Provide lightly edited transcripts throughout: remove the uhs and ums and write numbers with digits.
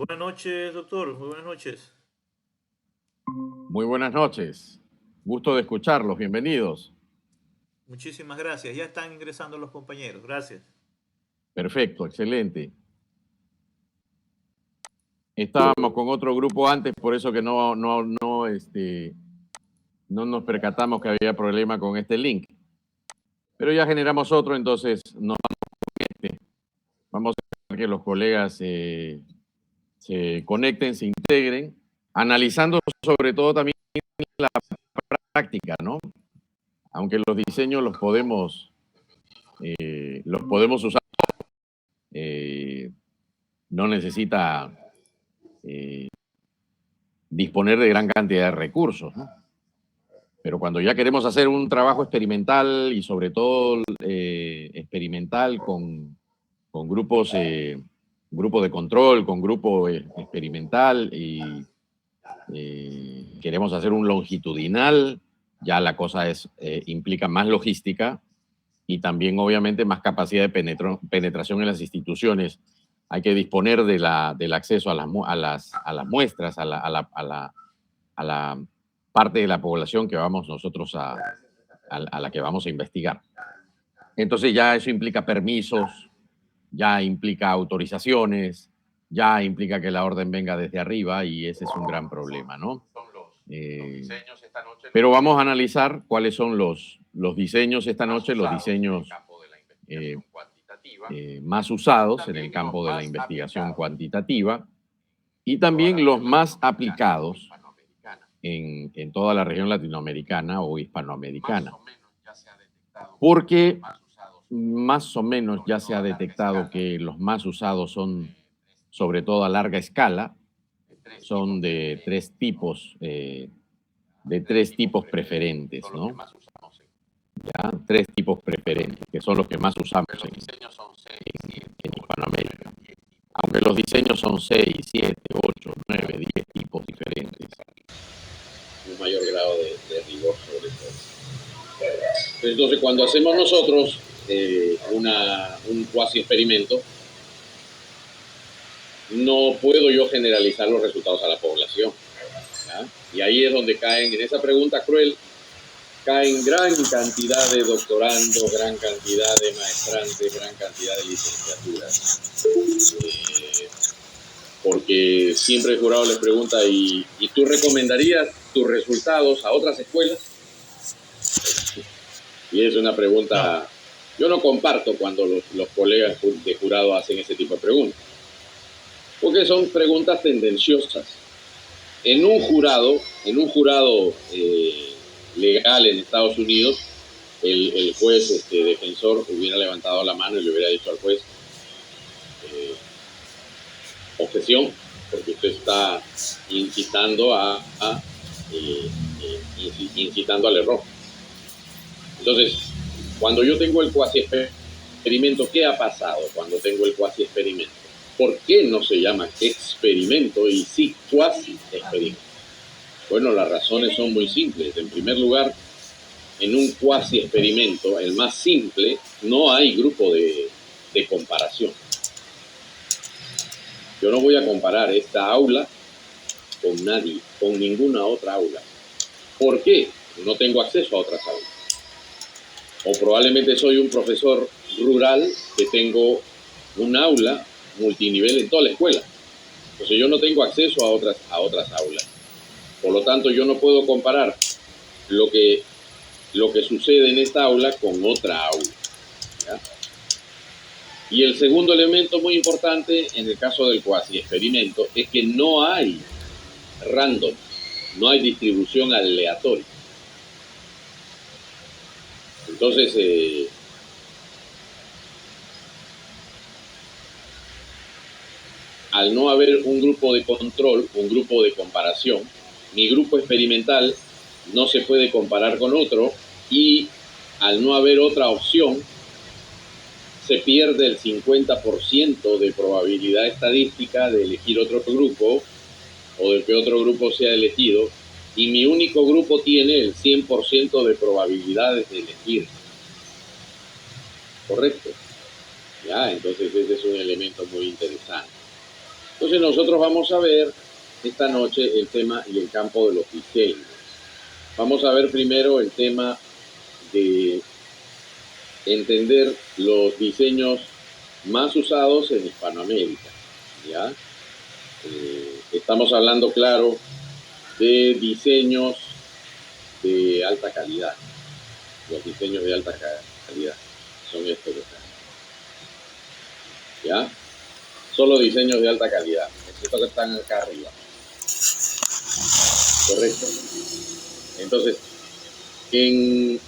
Buenas noches, doctor. Muy buenas noches. Muy buenas noches. Gusto de escucharlos. Bienvenidos. Muchísimas gracias. Ya están ingresando los compañeros. Gracias. Perfecto, excelente. Estábamos con otro grupo antes, por eso que no nos percatamos que había problema con este link. Pero ya generamos otro, entonces nos vamos a ver que los colegas se conecten, se integren, analizando sobre todo también la práctica, ¿no? Aunque los diseños los podemos usar, eh, no necesita disponer de gran cantidad de recursos, ¿no? Pero cuando ya queremos hacer un trabajo experimental y sobre todo experimental con grupos, grupo de control, con grupo experimental y queremos hacer un longitudinal, ya la cosa implica más logística y también obviamente más capacidad de penetración en las instituciones. Hay que disponer del acceso a las muestras, a la parte de la población que vamos nosotros a la que vamos a investigar. Entonces ya eso implica permisos, ya implica autorizaciones, ya implica que la orden venga desde arriba y ese es un gran problema, ¿no? Pero vamos a analizar cuáles son los diseños esta noche, los diseños eh, más usados en el campo de la investigación cuantitativa y también los más aplicados en toda la región latinoamericana o hispanoamericana. Porque más o menos ya se ha detectado que los más usados son, sobre todo a larga escala, son de tres tipos preferentes, ¿no? Ya, tres tipos preferentes, que son los que más usamos en Hispanoamérica. Aunque los diseños son 6, 7, 8, 9, 10 tipos diferentes. Un mayor grado de rigor sobre todo. Entonces, cuando hacemos nosotros un cuasi experimento, no puedo yo generalizar los resultados a la población, ¿ya? Y ahí es donde caen, en esa pregunta cruel, caen gran cantidad de doctorandos, gran cantidad de maestrantes, gran cantidad de licenciaturas. Porque siempre el jurado les pregunta, ¿y tú recomendarías tus resultados a otras escuelas? Y es una pregunta, yo no comparto cuando los colegas de jurado hacen ese tipo de preguntas, porque son preguntas tendenciosas. En un jurado legal en Estados Unidos, el juez defensor hubiera levantado la mano y le hubiera dicho al juez, objeción, porque usted está incitando incitando al error. Entonces, cuando yo tengo el cuasi experimento, ¿qué ha pasado cuando tengo el cuasi experimento? ¿Por qué no se llama experimento y sí cuasi experimento? Bueno, las razones son muy simples. En primer lugar, en un cuasi experimento, el más simple, no hay grupo de comparación. Yo no voy a comparar esta aula con nadie, con ninguna otra aula. ¿Por qué? No tengo acceso a otras aulas. O probablemente soy un profesor rural que tengo un aula multinivel en toda la escuela. Entonces yo no tengo acceso a otras aulas. Por lo tanto, yo no puedo comparar lo que sucede en esta aula con otra aula, ¿ya? Y el segundo elemento muy importante en el caso del cuasi experimento es que no hay random, no hay distribución aleatoria. Entonces, al no haber un grupo de control, un grupo de comparación, mi grupo experimental no se puede comparar con otro y al no haber otra opción, se pierde el 50% de probabilidad estadística de elegir otro grupo o de que otro grupo sea elegido, y mi único grupo tiene el 100% de probabilidades de elegir. ¿Correcto? Ya, entonces ese es un elemento muy interesante. Entonces nosotros vamos a ver esta noche el tema y el campo de los diseños. Vamos a ver primero el tema de entender los diseños más usados en Hispanoamérica, ¿ya? Estamos hablando, claro, de diseños de alta calidad. Los diseños de alta calidad son estos de acá, ¿ya? Solo diseños de alta calidad, estos que están acá arriba. Correcto. Entonces, en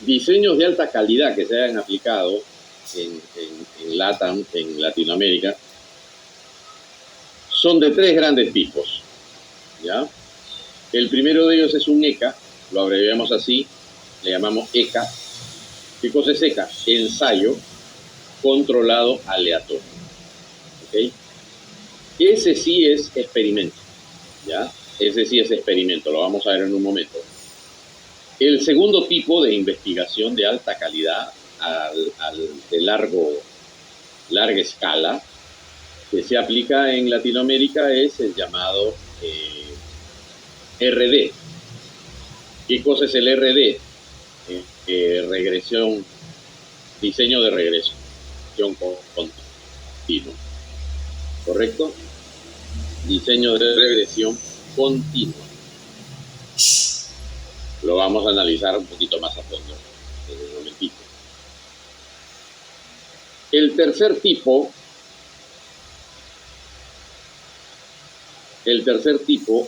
diseños de alta calidad que se hayan aplicado en LATAM, en Latinoamérica, son de tres grandes tipos, ¿ya? El primero de ellos es un ECA, lo abreviamos así, le llamamos ECA. ¿Qué cosa es ECA? Ensayo controlado aleatorio. ¿Okay? Ese sí es experimento, ¿ya? Ese sí es experimento, lo vamos a ver en un momento. El segundo tipo de investigación de alta calidad de larga escala que se aplica en Latinoamérica es el llamado RD. ¿Qué cosa es el RD? Regresión, diseño de regresión continua. ¿Correcto? Diseño de regresión continua. Lo vamos a analizar un poquito más a fondo en un momentito. El tercer tipo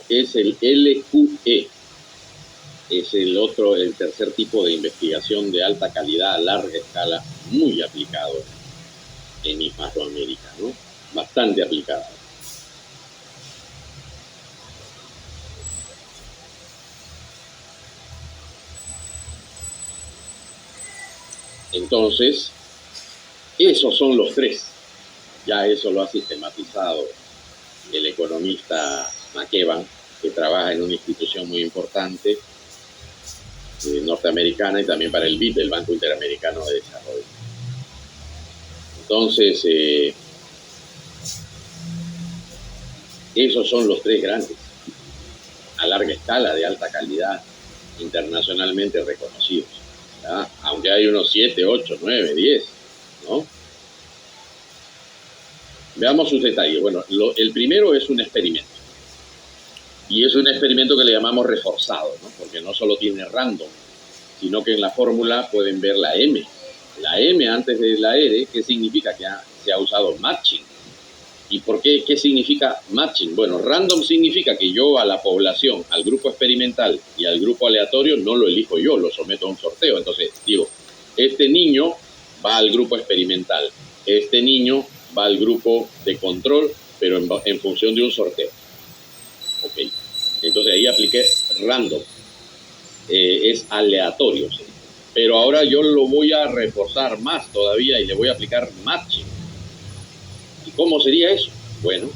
es el LQE. Es el tercer tipo de investigación de alta calidad a larga escala, muy aplicado en Hispanoamérica, ¿no? Bastante aplicado. Entonces, esos son los tres. Ya eso lo ha sistematizado el economista McEvan, que trabaja en una institución muy importante norteamericana y también para el BID, el Banco Interamericano de Desarrollo. Entonces, esos son los tres grandes, a larga escala, de alta calidad, internacionalmente reconocidos, ¿ya? Aunque hay unos 7, 8, 9, 10, ¿no? Veamos sus detalles. Bueno, el primero es un experimento. Y es un experimento que le llamamos reforzado, ¿no? Porque no solo tiene random, sino que en la fórmula pueden ver la M. La M antes de la R, ¿qué significa? Que se ha usado matching. ¿Y por qué? ¿Qué significa matching? Bueno, random significa que yo a la población, al grupo experimental y al grupo aleatorio no lo elijo yo, lo someto a un sorteo. Entonces digo, este niño va al grupo experimental, este niño va al grupo de control, pero en función de un sorteo. Ok, entonces ahí apliqué random, es aleatorio, ¿sí? Pero ahora yo lo voy a reforzar más todavía y le voy a aplicar matching. ¿Y cómo sería eso? Bueno,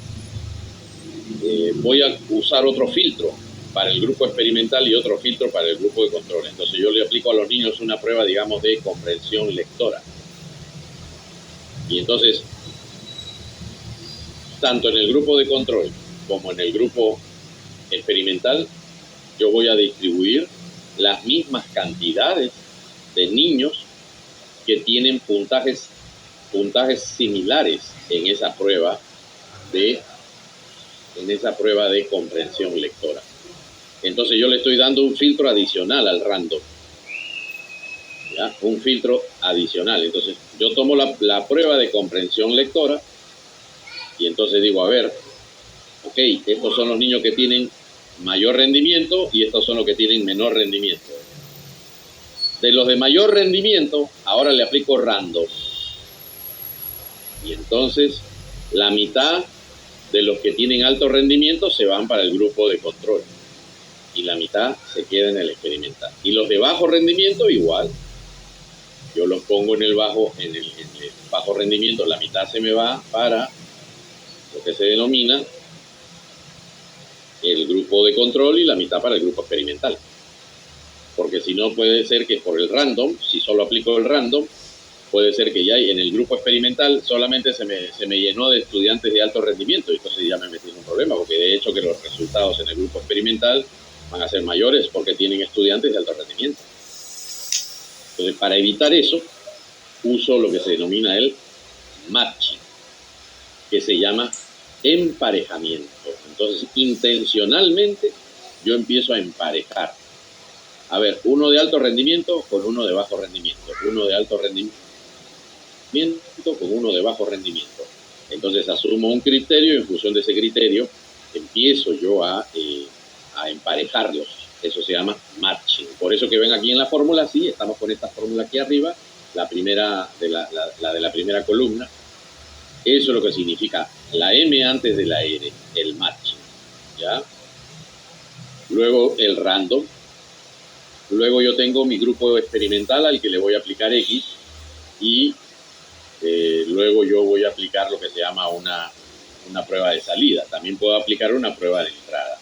voy a usar otro filtro para el grupo experimental y otro filtro para el grupo de control. Entonces yo le aplico a los niños una prueba, digamos, de comprensión lectora. Y entonces, tanto en el grupo de control como en el grupo experimental, yo voy a distribuir las mismas cantidades de niños que tienen puntajes similares en esa prueba de comprensión lectora. Entonces yo le estoy dando un filtro adicional al random, ¿ya? Un filtro adicional. Entonces yo tomo la prueba de comprensión lectora y entonces digo, a ver, ok, estos son los niños que tienen mayor rendimiento y estos son los que tienen menor rendimiento. De los de mayor rendimiento, ahora le aplico random. Y entonces la mitad de los que tienen alto rendimiento se van para el grupo de control y la mitad se queda en el experimental. Y los de bajo rendimiento igual. Yo los pongo en el bajo rendimiento, la mitad se me va para lo que se denomina el grupo de control y la mitad para el grupo experimental. Porque si no puede ser que por el random, si solo aplico el random, puede ser que ya en el grupo experimental solamente se me llenó de estudiantes de alto rendimiento, y entonces ya me metí en un problema, porque de hecho que los resultados en el grupo experimental van a ser mayores porque tienen estudiantes de alto rendimiento. Entonces, para evitar eso, uso lo que se denomina el matching, que se llama emparejamiento. Entonces, intencionalmente, yo empiezo a emparejar. A ver, uno de alto rendimiento con uno de bajo rendimiento, uno de alto rendimiento con uno de bajo rendimiento. Entonces, asumo un criterio y en función de ese criterio empiezo yo a emparejarlos. Eso se llama matching. Por eso que ven aquí en la fórmula, sí, estamos con esta fórmula aquí arriba, la primera de la primera columna. Eso es lo que significa la M antes de la R, el matching, ¿ya? Luego el random. Luego yo tengo mi grupo experimental al que le voy a aplicar X, y luego yo voy a aplicar lo que se llama una prueba de salida. También puedo aplicar una prueba de entrada.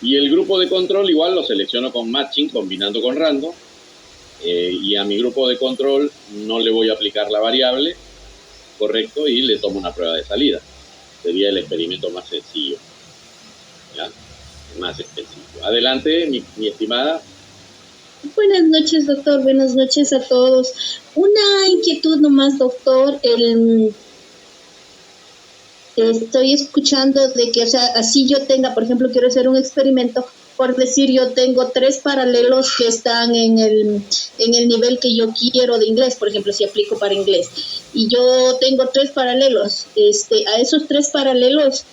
Y el grupo de control igual lo selecciono con matching, combinando con random. Y a mi grupo de control no le voy a aplicar la variable, correcto, y le tomo una prueba de salida. Sería el experimento más sencillo, ¿ya? Más sencillo. Adelante, mi estimada. Buenas noches, doctor. Buenas noches a todos. Una inquietud nomás, doctor. Estoy escuchando de que, o sea, así yo tenga, por ejemplo, quiero hacer un experimento, por decir, yo tengo 3 paralelos que están en el nivel que yo quiero de inglés, por ejemplo, si aplico para inglés, y yo tengo 3 paralelos, a esos 3 paralelos,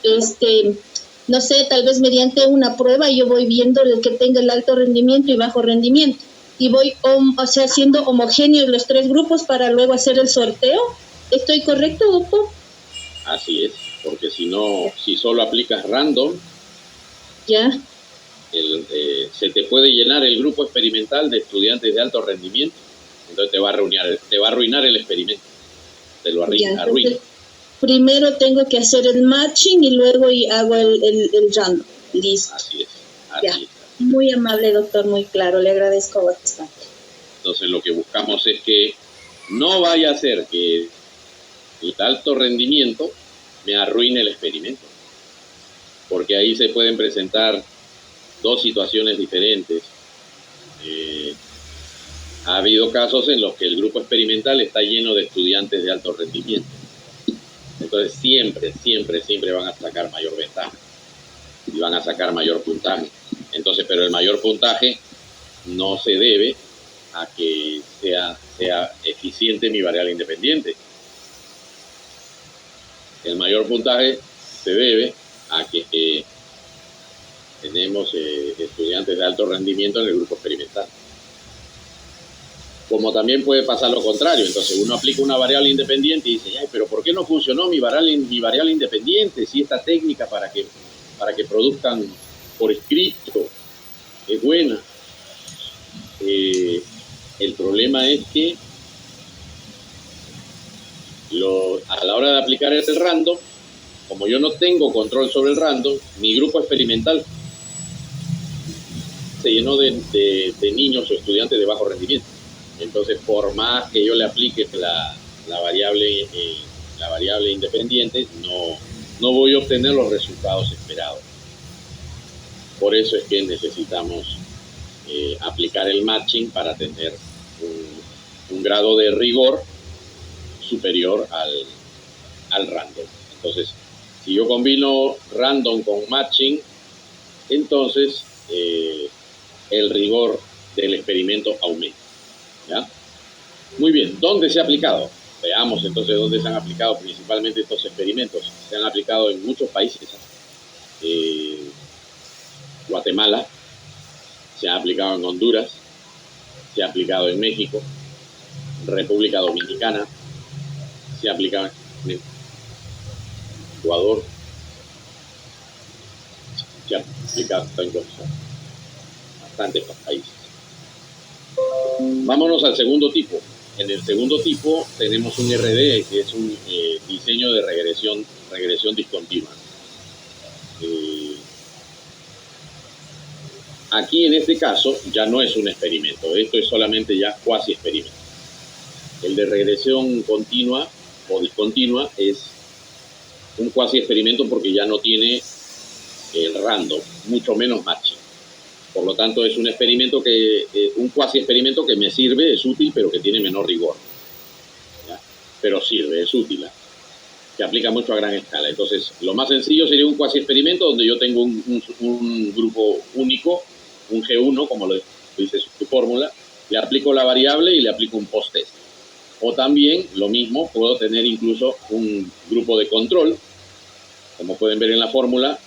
no sé, tal vez mediante una prueba yo voy viendo el que tenga el alto rendimiento y bajo rendimiento, y voy, haciendo homogéneos los 3 grupos para luego hacer el sorteo. ¿Estoy correcto, doctor? Así es, porque si no, si solo aplicas random, ya, se te puede llenar el grupo experimental de estudiantes de alto rendimiento, entonces te va a arruinar el experimento, te lo arruina. Primero tengo que hacer el matching y luego hago el random. Listo. Así es. Muy amable, doctor, muy claro, le agradezco bastante. Entonces lo que buscamos es que no vaya a ser que el alto rendimiento me arruine el experimento, porque ahí se pueden presentar 2 situaciones diferentes. Ha habido casos en los que el grupo experimental está lleno de estudiantes de alto rendimiento. Entonces siempre van a sacar mayor ventaja y van a sacar mayor puntaje. Entonces, pero el mayor puntaje no se debe a que sea eficiente mi variable independiente. El mayor puntaje se debe a que tenemos estudiantes de alto rendimiento en el grupo experimental. Como también puede pasar lo contrario, entonces uno aplica una variable independiente y dice, ay, pero ¿por qué no funcionó mi variable independiente si esta técnica para que produzcan por escrito es buena? El problema es que a la hora de aplicar el random, como yo no tengo control sobre el random, mi grupo experimental se llenó de niños o estudiantes de bajo rendimiento. Entonces, por más que yo le aplique la variable independiente, no voy a obtener los resultados esperados. Por eso es que necesitamos aplicar el matching para tener un grado de rigor superior al random. Entonces, si yo combino random con matching, entonces el rigor del experimento aumenta, ¿ya? Muy bien, ¿dónde se ha aplicado? Veamos entonces dónde se han aplicado principalmente estos experimentos. Se han aplicado en muchos países. Guatemala, se ha aplicado en Honduras, se ha aplicado en México, República Dominicana, se ha aplicado en Ecuador, se ha aplicado en bastantes países. Vámonos al segundo tipo. En el segundo tipo tenemos un RD, que es un diseño de regresión discontinua. Aquí en este caso ya no es un experimento, esto es solamente ya cuasi experimento. El de regresión continua o discontinua es un cuasi experimento porque ya no tiene el random, mucho menos matching. Por lo tanto, es un experimento un cuasi experimento que me sirve, es útil, pero que tiene menor rigor. ¿Ya? Pero sirve, es útil. Se aplica mucho a gran escala. Entonces, lo más sencillo sería un cuasi experimento donde yo tengo un grupo único, un G1, como lo dice su fórmula, le aplico la variable y le aplico un post-test. O también, lo mismo, puedo tener incluso un grupo de control. Como pueden ver en la fórmula,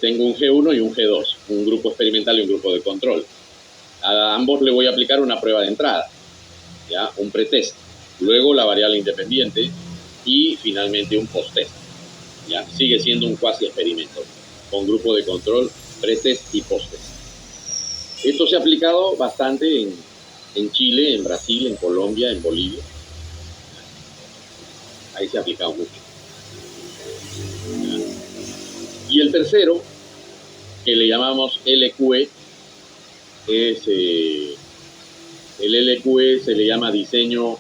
tengo un G1 y un G2, un grupo experimental y un grupo de control. A ambos le voy a aplicar una prueba de entrada, ¿ya? Un pretest. Luego la variable independiente y finalmente un post-test. ¿Ya? Sigue siendo un cuasi experimento con grupo de control, pretest y post-test. Esto se ha aplicado bastante en Chile, en Brasil, en Colombia, en Bolivia. Ahí se ha aplicado mucho. ¿Ya? Y el tercero, que le llamamos LQE, es el LQE se le llama diseño,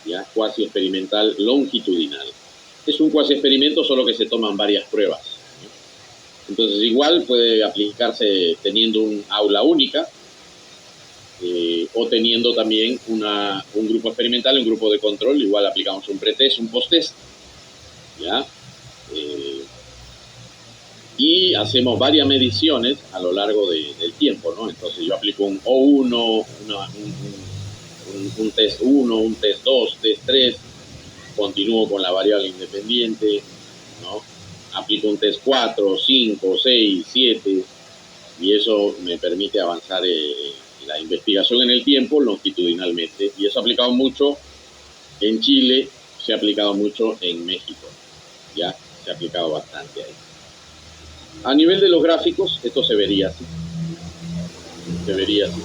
ya, cuasi experimental longitudinal. Es un cuasi experimento, solo que se toman varias pruebas. Entonces, igual puede aplicarse teniendo un aula única o teniendo también un grupo experimental, un grupo de control. Igual aplicamos un pretest, un post-test, ¿ya? Y hacemos varias mediciones a lo largo del tiempo, ¿no? Entonces yo aplico un O1, un test 1, un test 2, test 3, continúo con la variable independiente, ¿no? Aplico un test 4, 5, 6, 7, y eso me permite avanzar la investigación en el tiempo longitudinalmente. Y eso ha aplicado mucho en Chile, se ha aplicado mucho en México, ya se ha aplicado bastante ahí. A nivel de los gráficos, esto se vería así. Se vería así.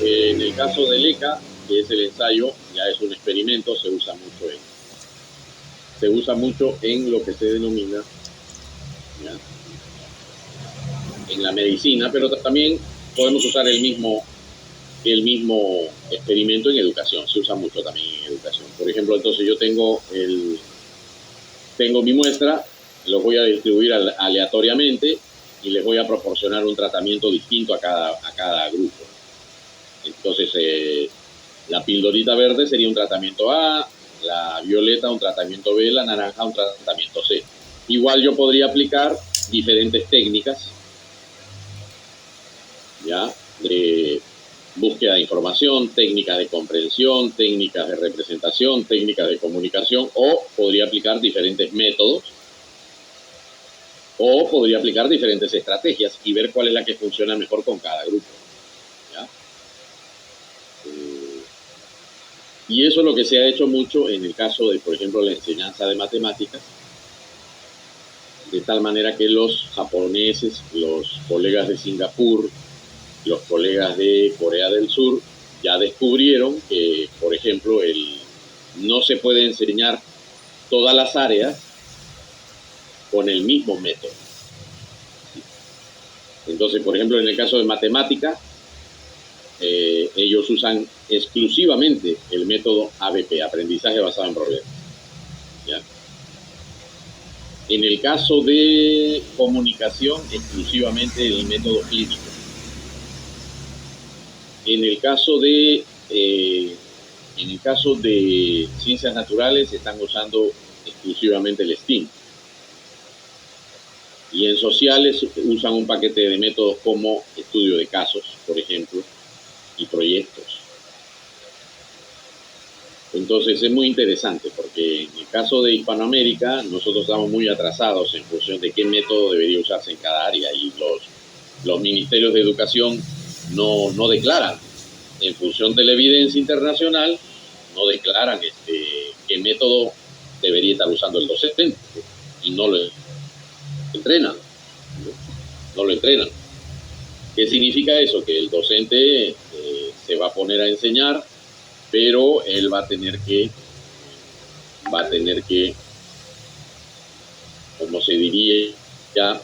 En el caso del ECA, que es el ensayo, ya es un experimento, se usa mucho en lo que se denomina, ¿ya?, en la medicina, pero también podemos usar el mismo experimento en educación. Se usa mucho también en educación. Por ejemplo, entonces yo tengo mi muestra, los voy a distribuir aleatoriamente y les voy a proporcionar un tratamiento distinto a cada grupo. Entonces, la pildorita verde sería un tratamiento A, la violeta un tratamiento B, la naranja un tratamiento C. Igual yo podría aplicar diferentes técnicas, ¿ya?, de búsqueda de información, técnicas de comprensión, técnicas de representación, técnicas de comunicación, o podría aplicar diferentes métodos, o podría aplicar diferentes estrategias y ver cuál es la que funciona mejor con cada grupo, ¿ya? Y eso es lo que se ha hecho mucho en el caso de, por ejemplo, la enseñanza de matemáticas, de tal manera que los japoneses, los colegas de Singapur, los colegas de Corea del Sur ya descubrieron que, por ejemplo, no se puede enseñar todas las áreas con el mismo método. Entonces, por ejemplo, en el caso de matemática, ellos usan exclusivamente el método ABP, aprendizaje basado en problemas, ¿ya? En el caso de comunicación, exclusivamente el método clínico. En el caso de ciencias naturales, están usando exclusivamente el STEAM. Y en sociales usan un paquete de métodos como estudio de casos, por ejemplo, y proyectos. Entonces es muy interesante porque en el caso de Hispanoamérica nosotros estamos muy atrasados en función de qué método debería usarse en cada área, y los ministerios de educación no declaran, en función de la evidencia internacional, no declaran qué método debería estar usando el docente, y no lo entrenan. ¿Qué significa eso? Que el docente se va a poner a enseñar, pero él va a tener que, como se diría, ya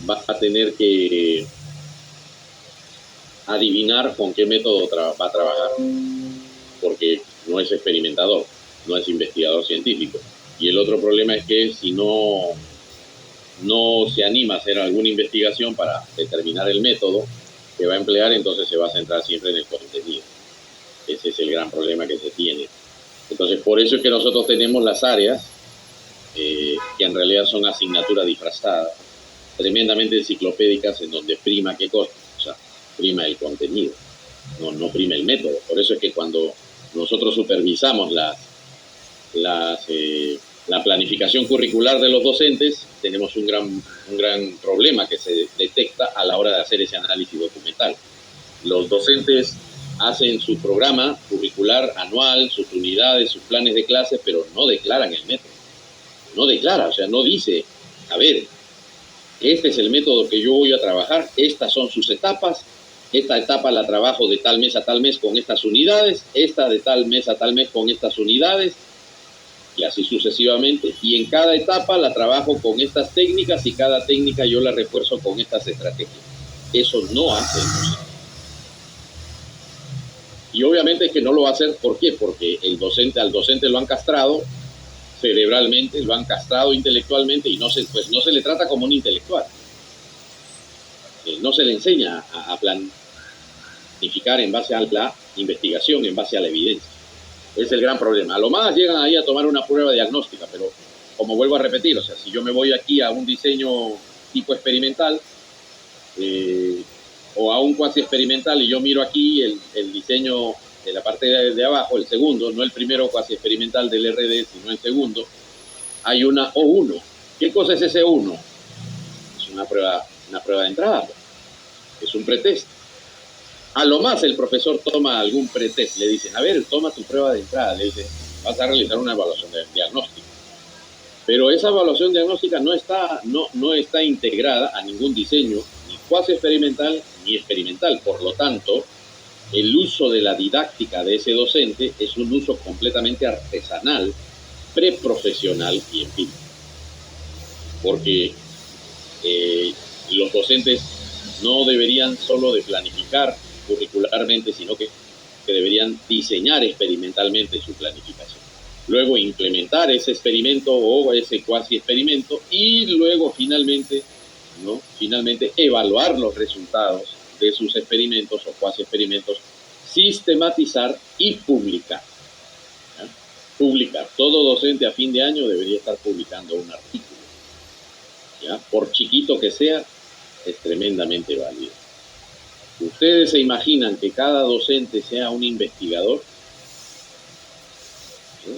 va a tener que adivinar con qué método va a trabajar, porque no es experimentador, no es investigador científico. Y el otro problema es que si no se anima a hacer alguna investigación para determinar el método que va a emplear, entonces se va a centrar siempre en el contenido. Ese es el gran problema que se tiene. Entonces, por eso es que nosotros tenemos las áreas que en realidad son asignaturas disfrazadas, tremendamente enciclopédicas, en donde prima qué cosa, prima el contenido, no prima el método. Por eso es que cuando nosotros supervisamos la planificación curricular de los docentes, tenemos un gran problema que se detecta a la hora de hacer ese análisis documental. Los docentes hacen su programa curricular anual, sus unidades, sus planes de clase, pero no declaran el método. No declara, o sea, no dice, a ver, este es el método que yo voy a trabajar, estas son sus etapas, esta etapa la trabajo de tal mes a tal mes con estas unidades, esta de tal mes a tal mes con estas unidades, y así sucesivamente, y en cada etapa la trabajo con estas técnicas y cada técnica yo la refuerzo con estas estrategias. Eso no hace el docente. Y obviamente es que no lo va a hacer, ¿por qué? Porque al docente lo han castrado cerebralmente, lo han castrado intelectualmente y no se le trata como un intelectual. No se le enseña a planificar en base a la investigación, en base a la evidencia. Es el gran problema. A lo más llegan ahí a tomar una prueba diagnóstica, pero como vuelvo a repetir, o sea, si yo me voy aquí a un diseño tipo experimental o a un cuasi experimental y yo miro aquí el diseño de la parte de abajo, el segundo, no el primero cuasi experimental del RD, sino el segundo, hay una O1. ¿Qué cosa es ese 1? Es una prueba de entrada, es un pretest. A lo más el profesor toma algún pretest, le dicen, a ver, toma tu prueba de entrada, le dicen, vas a realizar una evaluación diagnóstica. Pero esa evaluación diagnóstica no está integrada a ningún diseño, ni cuasi experimental ni experimental. Por lo tanto, el uso de la didáctica de ese docente es un uso completamente artesanal, preprofesional y empírico. Porque los docentes no deberían solo de planificar curricularmente, sino que deberían diseñar experimentalmente su planificación. Luego implementar ese experimento o ese cuasi experimento y luego finalmente evaluar los resultados de sus experimentos o cuasi experimentos, sistematizar y publicar. ¿Ya? Publicar. Todo docente a fin de año debería estar publicando un artículo. ¿Ya? Por chiquito que sea, es tremendamente válido. ¿Ustedes se imaginan que cada docente sea un investigador? ¿Sí?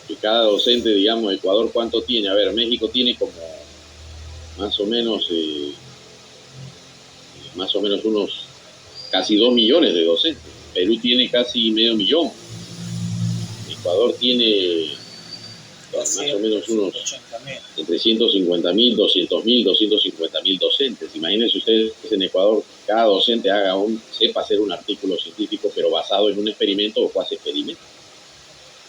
Que cada docente, digamos, Ecuador, ¿cuánto tiene? A ver, México tiene como más o menos unos casi 2 millones de docentes. Perú tiene casi medio millón. Ecuador tiene más o menos unos entre 150.000, 200.000, 250.000 docentes. Imagínense ustedes en Ecuador, cada docente sepa hacer un artículo científico, pero basado en un experimento o cuasi experimento.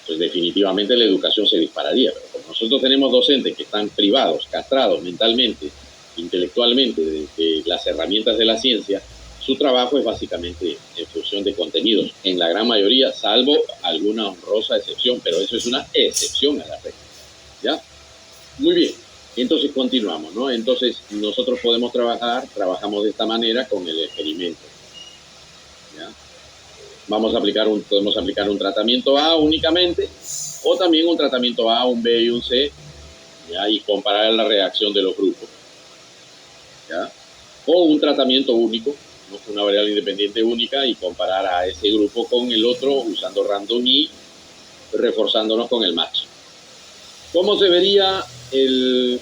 Pues definitivamente la educación se dispararía. Pero como nosotros tenemos docentes que están privados, castrados mentalmente, intelectualmente de las herramientas de la ciencia, su trabajo es básicamente en función de contenidos, en la gran mayoría, salvo alguna honrosa excepción, pero eso es una excepción a la regla. ¿Ya? Muy bien, entonces continuamos, ¿no? Entonces nosotros trabajamos de esta manera con el experimento. ¿Ya? Podemos aplicar un tratamiento A únicamente, o también un tratamiento A, un B y un C, ¿ya? Y comparar la reacción de los grupos. ¿Ya? O un tratamiento único, ¿no? Una variable independiente única, y comparar a ese grupo con el otro usando random y reforzándonos con el match. ¿Cómo se vería el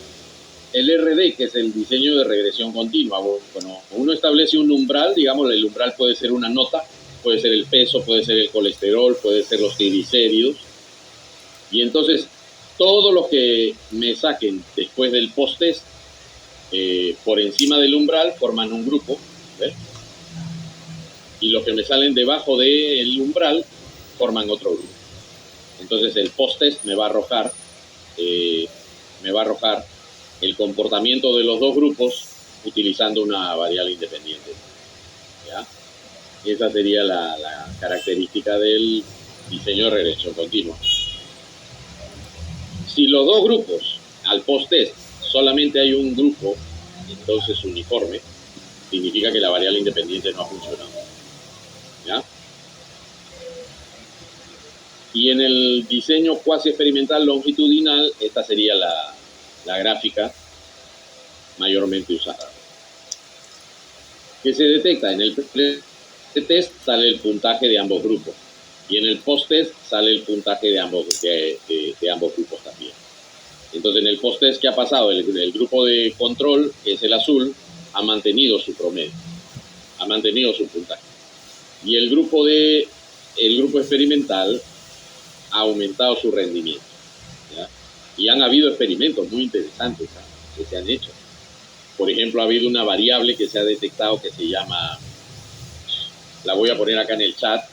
RD, que es el diseño de regresión continua? Bueno, uno establece un umbral, digamos, el umbral puede ser una nota, puede ser el peso, puede ser el colesterol, puede ser los triglicéridos, y entonces todos los que me saquen después del post-test por encima del umbral forman un grupo, ¿ves? Y los que me salen debajo del umbral forman otro grupo. Entonces el post-test me va a arrojar el comportamiento de los dos grupos utilizando una variable independiente. ¿Ya? Esa sería la característica del diseño de regresión continua. Si los dos grupos al post-test solamente hay un grupo, entonces uniforme, significa que la variable independiente no ha funcionado. ¿Ya? Y en el diseño cuasi experimental longitudinal, esta sería la gráfica mayormente usada. ¿Qué se detecta? En el pre-test sale el puntaje de ambos grupos y en el post-test sale el puntaje de ambos grupos también. Entonces, en el post-test, ¿qué ha pasado? El grupo de control, que es el azul, ha mantenido su promedio, ha mantenido su puntaje. Y el grupo experimental ha aumentado su rendimiento. ¿Ya? Y han habido experimentos muy interesantes, ¿sabes?, que se han hecho. Por ejemplo, ha habido una variable que se ha detectado que se llama, la voy a poner acá en el chat,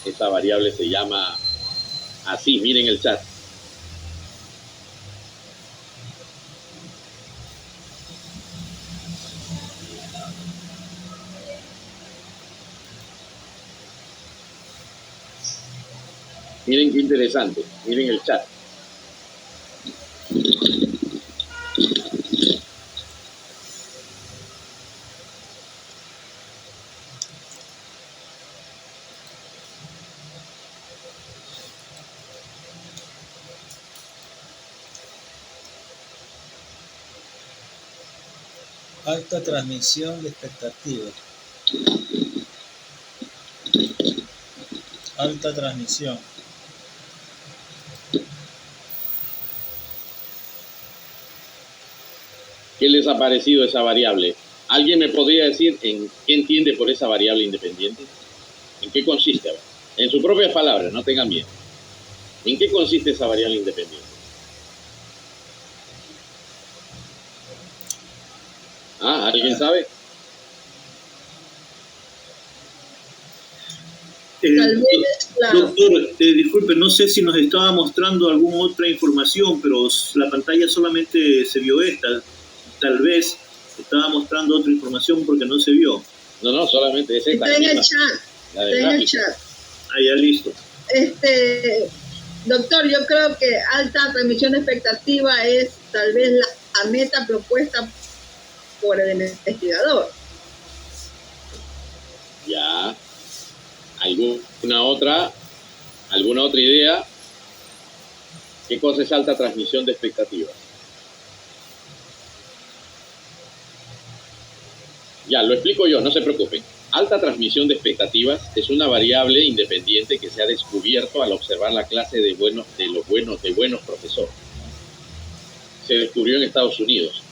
esta variable se llama así, miren el chat. Miren qué interesante, miren el chat. Alta transmisión de expectativas. Alta transmisión. ¿Qué les ha parecido esa variable? ¿Alguien me podría decir en qué entiende por esa variable independiente? ¿En qué consiste? En sus propias palabras, no tengan miedo. ¿En qué consiste esa variable independiente? ¿Alguien sabe? Tal vez Doctor, disculpe, no sé si nos estaba mostrando alguna otra información, pero la pantalla solamente se vio esta. Tal vez estaba mostrando otra información porque no se vio. No, solamente es esta. Está en el chat. La Está en el chat. Ah, ya listo. Doctor, yo creo que alta transmisión de expectativa es tal vez la meta propuesta por el investigador. Ya. ¿Alguna otra idea? ¿Qué cosa es alta transmisión de expectativas? Ya, lo explico yo, no se preocupen. Alta transmisión de expectativas es una variable independiente que se ha descubierto al observar la clase de buenos profesores. Se descubrió en Estados Unidos.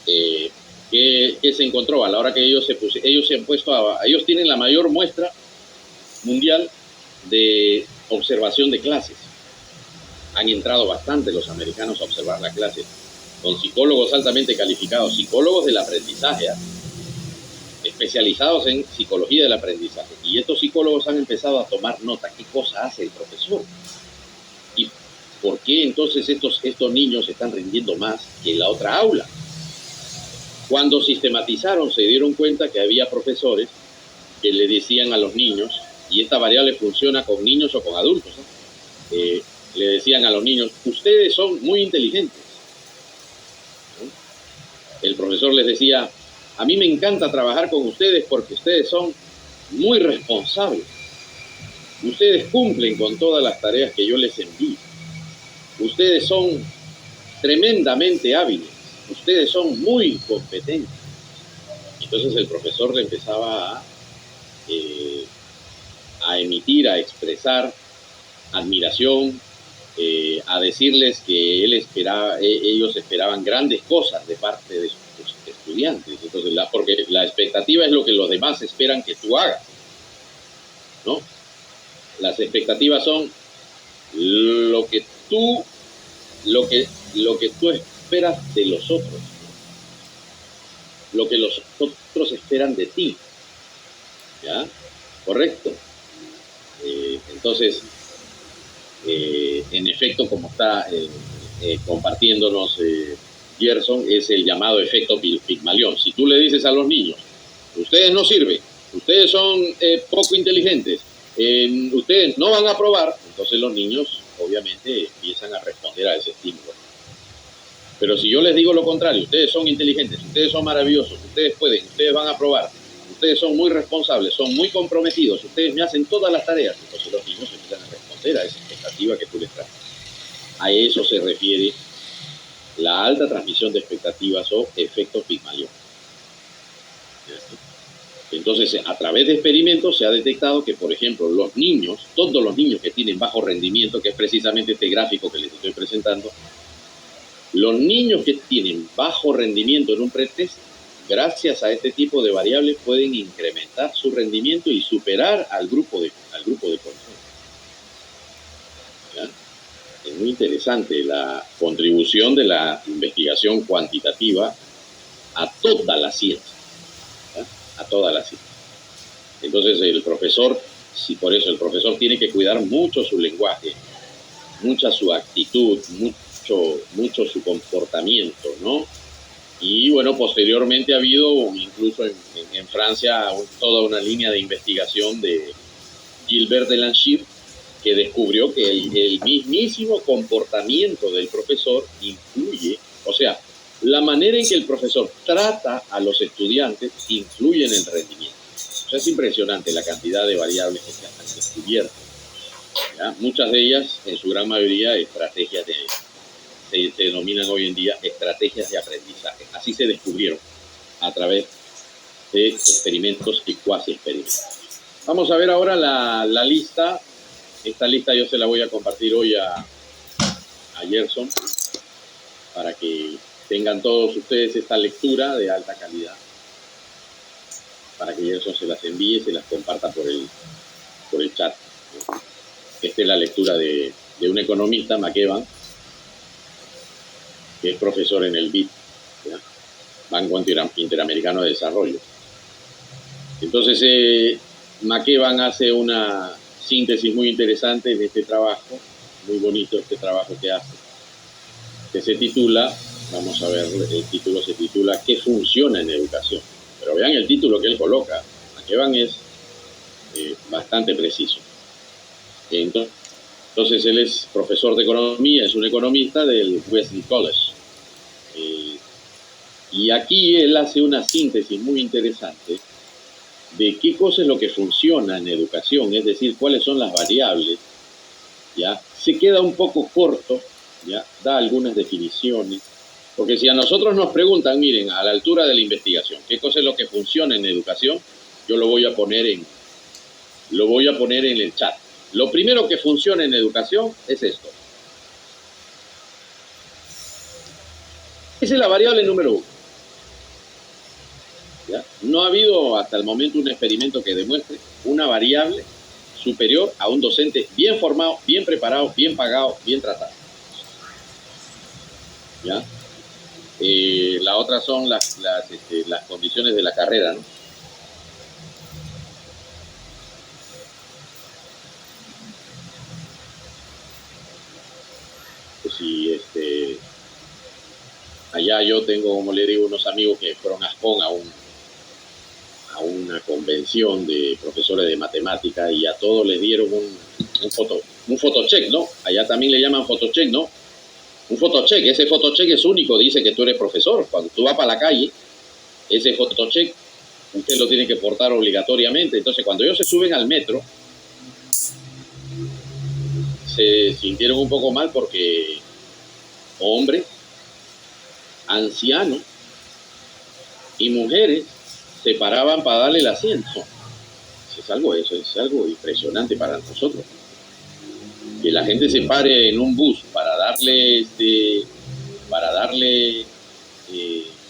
¿Qué se encontró? A la hora que ellos tienen la mayor muestra mundial de observación de clases. Han entrado bastante los americanos a observar la clase con psicólogos altamente calificados, psicólogos del aprendizaje, especializados en psicología del aprendizaje. Y estos psicólogos han empezado a tomar nota. ¿Qué cosa hace el profesor? ¿Y por qué entonces estos niños están rindiendo más que en la otra aula? Cuando sistematizaron, se dieron cuenta que había profesores que le decían a los niños, y esta variable funciona con niños o con adultos, ¿no? Le decían a los niños, ustedes son muy inteligentes, ¿no? El profesor les decía, a mí me encanta trabajar con ustedes porque ustedes son muy responsables. Ustedes cumplen con todas las tareas que yo les envío. Ustedes son tremendamente hábiles. Ustedes son muy competentes. Entonces el profesor le empezaba a emitir, a expresar admiración, a decirles que ellos esperaban grandes cosas de parte de sus estudiantes. Entonces, porque la expectativa es lo que los demás esperan que tú hagas, ¿no? Las expectativas son lo que tú esperas de los otros, lo que los otros esperan de ti, ¿ya? Correcto. Entonces, en efecto, como está compartiéndonos Gerson, es el llamado efecto Pigmalión. Si tú le dices a los niños, ustedes no sirven, ustedes son poco inteligentes, ustedes no van a aprobar, entonces los niños obviamente empiezan a responder a ese estímulo. Pero si yo les digo lo contrario, ustedes son inteligentes, ustedes son maravillosos, ustedes pueden, ustedes van a aprobar, ustedes son muy responsables, son muy comprometidos, ustedes me hacen todas las tareas, entonces los niños empiezan a responder a esa expectativa que tú les traes. A eso se refiere la alta transmisión de expectativas o efecto Pigmalión. Entonces, a través de experimentos se ha detectado que, por ejemplo, los niños, todos los niños que tienen bajo rendimiento, que es precisamente este gráfico que les estoy presentando, los niños que tienen bajo rendimiento en un pretest, gracias a este tipo de variables, pueden incrementar su rendimiento y superar al grupo de control. ¿Ya? Es muy interesante la contribución de la investigación cuantitativa a toda la ciencia. ¿Ya? A toda la ciencia. Entonces el profesor, por eso el profesor tiene que cuidar mucho su lenguaje, mucha su actitud, mucho su comportamiento, ¿no? Y bueno, posteriormente ha habido, incluso en Francia, toda una línea de investigación de Gilbert Delanchir, que descubrió que el mismísimo comportamiento del profesor influye, o sea, la manera en que el profesor trata a los estudiantes influye en el rendimiento. O sea, es impresionante la cantidad de variables que se han descubierto. ¿Ya? Muchas de ellas, en su gran mayoría, se denominan hoy en día estrategias de aprendizaje. Así se descubrieron a través de experimentos y cuasi experimentos. Vamos a ver ahora la lista. Esta lista yo se la voy a compartir hoy a Gerson para que tengan todos ustedes esta lectura de alta calidad, para que Gerson se las envíe, se las comparta por el chat. Esta es la lectura de un economista, McEvan, que es profesor en el BID, ¿ya? Banco Interamericano de Desarrollo. Entonces, McEvan hace una síntesis muy interesante de este trabajo, muy bonito este trabajo que hace, que se titula, vamos a ver, el título se titula ¿Qué funciona en educación? Pero vean el título que él coloca. McEvan es bastante preciso. Entonces él es profesor de economía, es un economista del Wesley College. Y aquí él hace una síntesis muy interesante de qué cosa es lo que funciona en educación, es decir, cuáles son las variables. ¿Ya? Se queda un poco corto, ¿ya? Da algunas definiciones, porque si a nosotros nos preguntan, miren, a la altura de la investigación, qué cosa es lo que funciona en educación, yo lo voy a poner en el chat. Lo primero que funciona en educación es esto. Esa es la variable número 1. ¿Ya? No ha habido hasta el momento un experimento que demuestre una variable superior a un docente bien formado, bien preparado, bien pagado, bien tratado. ¿Ya? La otra son las condiciones de la carrera, ¿no? Pues si allá yo tengo, como le digo, unos amigos que fueron a Aspón a una convención de profesores de matemática y a todos les dieron un photocheck, ¿no? Allá también le llaman photocheck, ¿no? Un photocheck, ese photocheck es único, dice que tú eres profesor. Cuando tú vas para la calle, ese photocheck usted lo tiene que portar obligatoriamente. Entonces, cuando ellos se suben al metro, se sintieron un poco mal porque hombres, ancianos y mujeres se paraban para darle el asiento. Eso es algo impresionante para nosotros. Que la gente se pare en un bus para darle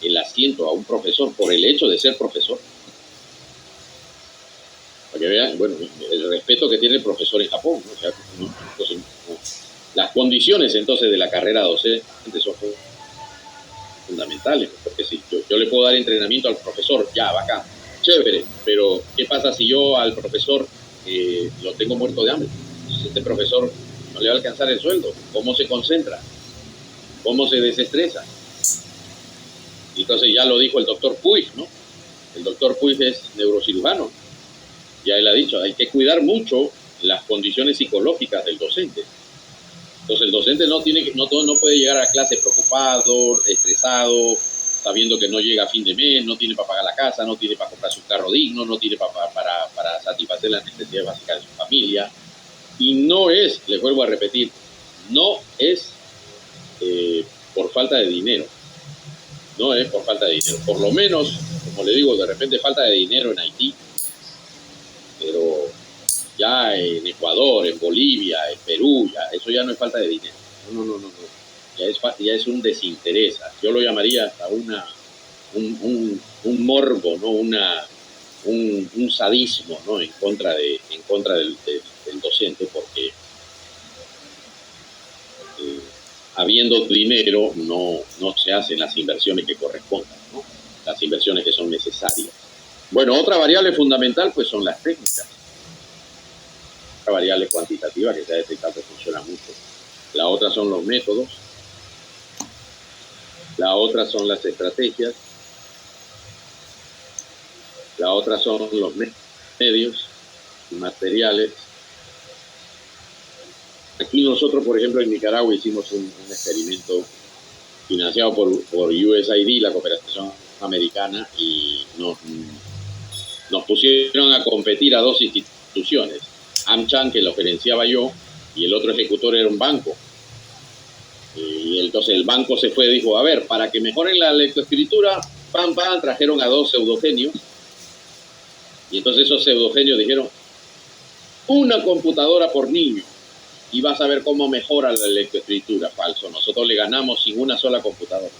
el asiento a un profesor por el hecho de ser profesor. Para que vean, bueno, el respeto que tiene el profesor en Japón, ¿no? O sea, entonces, las condiciones entonces de la carrera docente son fundamentales, porque si yo le puedo dar entrenamiento al profesor, ya, bacán, chévere, pero ¿qué pasa si yo al profesor lo tengo muerto de hambre? Este profesor no le va a alcanzar el sueldo. ¿Cómo se concentra? ¿Cómo se desestresa? Y entonces ya lo dijo el doctor Puig, ¿no? El doctor Puig es neurocirujano. Ya él ha dicho, hay que cuidar mucho las condiciones psicológicas del docente. Entonces el docente no puede llegar a la clase preocupado, estresado, sabiendo que no llega a fin de mes, no tiene para pagar la casa, no tiene para comprarse un carro digno, no tiene para satisfacer las necesidades básicas de su familia. Y no es, les vuelvo a repetir, no es por falta de dinero. No es por falta de dinero. Por lo menos, como le digo, de repente falta de dinero en Haití, pero ya en Ecuador, en Bolivia, en Perú, eso ya no es falta de dinero. No. Ya es un desinterés. Yo lo llamaría hasta un morbo, ¿no? Un sadismo, ¿no? en contra del docente, porque habiendo dinero no se hacen las inversiones que correspondan, ¿no? Las inversiones que son necesarias. Bueno, otra variable fundamental pues son las técnicas. Otra variable cuantitativa que se ha detectado que funciona mucho. La otra son los métodos. La otra son las estrategias. La otra son los medios y materiales. Aquí nosotros, por ejemplo, en Nicaragua hicimos un experimento financiado por USAID, la cooperación americana, y nos pusieron a competir a dos instituciones. AmCham, que lo gerenciaba yo, y el otro ejecutor era un banco. Y entonces el banco se fue y dijo, a ver, para que mejoren la lectoescritura, trajeron a dos pseudogenios. Y entonces esos pseudogenios dijeron, una computadora por niño, y vas a ver cómo mejora la lectoescritura. Falso, nosotros le ganamos sin una sola computadora.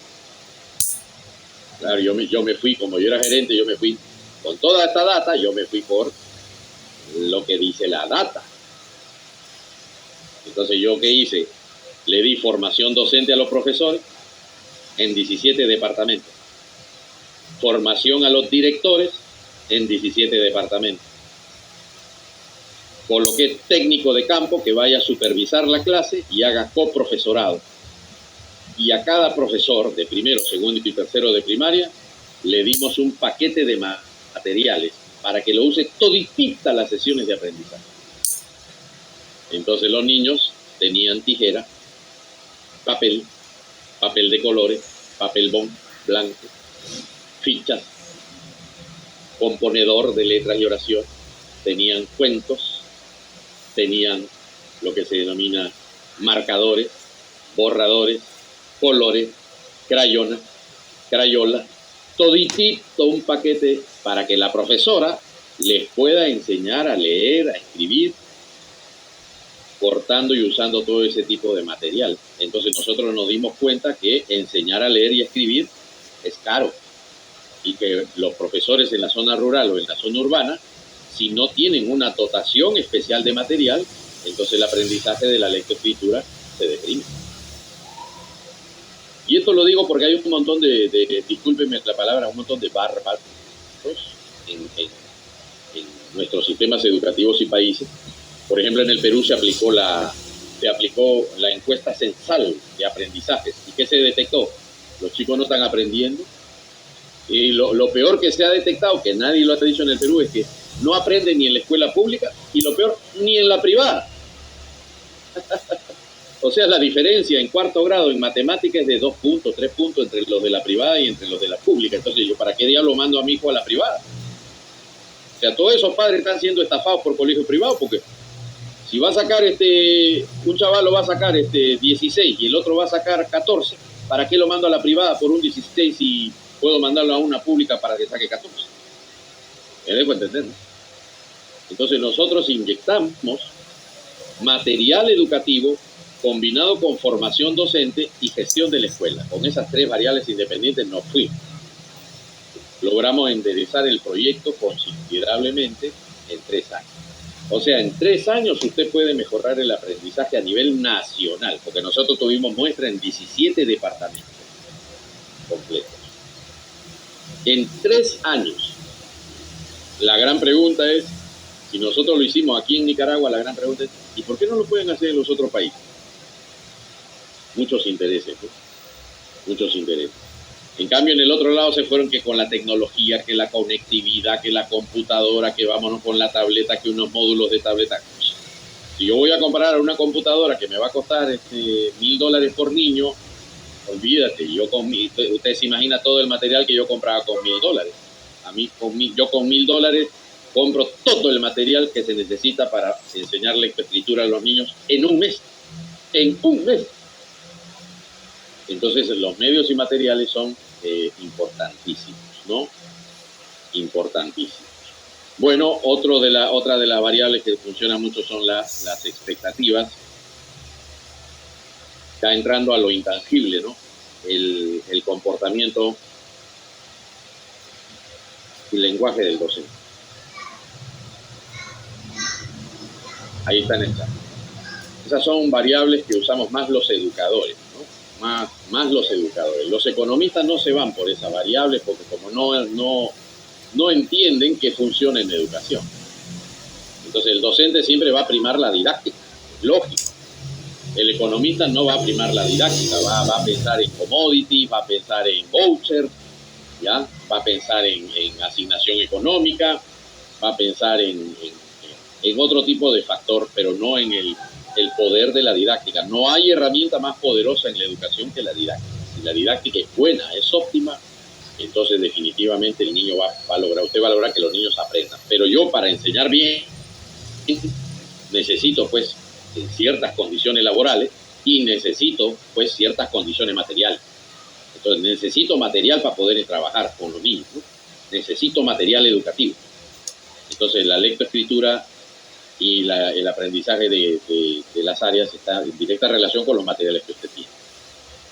Claro, yo me fui, como yo era gerente, yo me fui con toda esta data, yo me fui por lo que dice la data. Entonces, ¿yo qué hice? Le di formación docente a los profesores en 17 departamentos. Formación a los directores en 17 departamentos. Coloqué técnico de campo que vaya a supervisar la clase y haga coprofesorado. Y a cada profesor de primero, segundo y tercero de primaria le dimos un paquete de materiales para que lo use toditita las sesiones de aprendizaje. Entonces los niños tenían tijera, papel de colores, papel blanco, fichas, componedor de letras y oración, tenían cuentos, tenían lo que se denomina marcadores, borradores, colores, crayola, toditito un paquete para que la profesora les pueda enseñar a leer, a escribir, cortando y usando todo ese tipo de material. Entonces nosotros nos dimos cuenta que enseñar a leer y a escribir es caro y que los profesores en la zona rural o en la zona urbana, si no tienen una dotación especial de material, entonces el aprendizaje de la lectoescritura se deprime. Y esto lo digo porque hay un montón discúlpenme la palabra, un montón de bárbaros en nuestros sistemas educativos y países. Por ejemplo, en el Perú se aplicó la encuesta censal de aprendizajes. ¿Y qué se detectó? Los chicos no están aprendiendo. Y lo peor que se ha detectado, que nadie lo ha dicho en el Perú, es que no aprenden ni en la escuela pública y lo peor, ni en la privada. O sea, la diferencia en cuarto grado en matemáticas es de 2 puntos, 3 puntos entre los de la privada y entre los de la pública. Entonces yo, ¿para qué diablo mando a mi hijo a la privada? O sea, todos esos padres están siendo estafados por colegios privados, porque si va a sacar un chaval lo va a sacar 16 y el otro va a sacar 14, ¿para qué lo mando a la privada por un 16 y puedo mandarlo a una pública para que saque 14? Me dejo entender, ¿no? Entonces nosotros inyectamos material educativo combinado con formación docente y gestión de la escuela. Con esas 3 variables independientes nos fuimos. Logramos enderezar el proyecto considerablemente en 3 años. O sea, en 3 años usted puede mejorar el aprendizaje a nivel nacional, porque nosotros tuvimos muestra en 17 departamentos completos. En 3 años. La gran pregunta es, si nosotros lo hicimos aquí en Nicaragua, la gran pregunta es, ¿y por qué no lo pueden hacer en los otros países? Muchos intereses, ¿no? Muchos intereses. En cambio, en el otro lado se fueron que con la tecnología, que la conectividad, que la computadora, que vámonos con la tableta, que unos módulos de tableta. Si yo voy a comprar una computadora que me va a costar $1,000 por niño, olvídate, usted se imagina todo el material que yo compraba con $1,000. A mí, yo con $1,000 compro todo el material que se necesita para enseñar lectoescritura a los niños en un mes. En un mes. Entonces, los medios y materiales son importantísimos, ¿no? Importantísimos. Bueno, otra de las variables que funciona mucho son las expectativas. Está entrando a lo intangible, ¿no? El comportamiento y lenguaje del docente. Ahí está en el chat. Esas son variables que usamos más los educadores, ¿no? Más los educadores. Los economistas no se van por esas variables porque como no entienden que funciona en educación. Entonces el docente siempre va a primar la didáctica, lógico. El economista no va a primar la didáctica, va a pensar en commodities, va a pensar en voucher, ¿ya? Va a pensar en asignación económica, va a pensar en otro tipo de factor, pero no en el poder de la didáctica. No hay herramienta más poderosa en la educación que la didáctica. Si la didáctica es buena, es óptima, entonces definitivamente el niño usted va a lograr que los niños aprendan. Pero yo para enseñar bien necesito pues ciertas condiciones laborales y necesito pues ciertas condiciones materiales. Entonces necesito material para poder trabajar con los niños, ¿no? Necesito material educativo. Entonces la lectoescritura y el aprendizaje de las áreas está en directa relación con los materiales que usted tiene.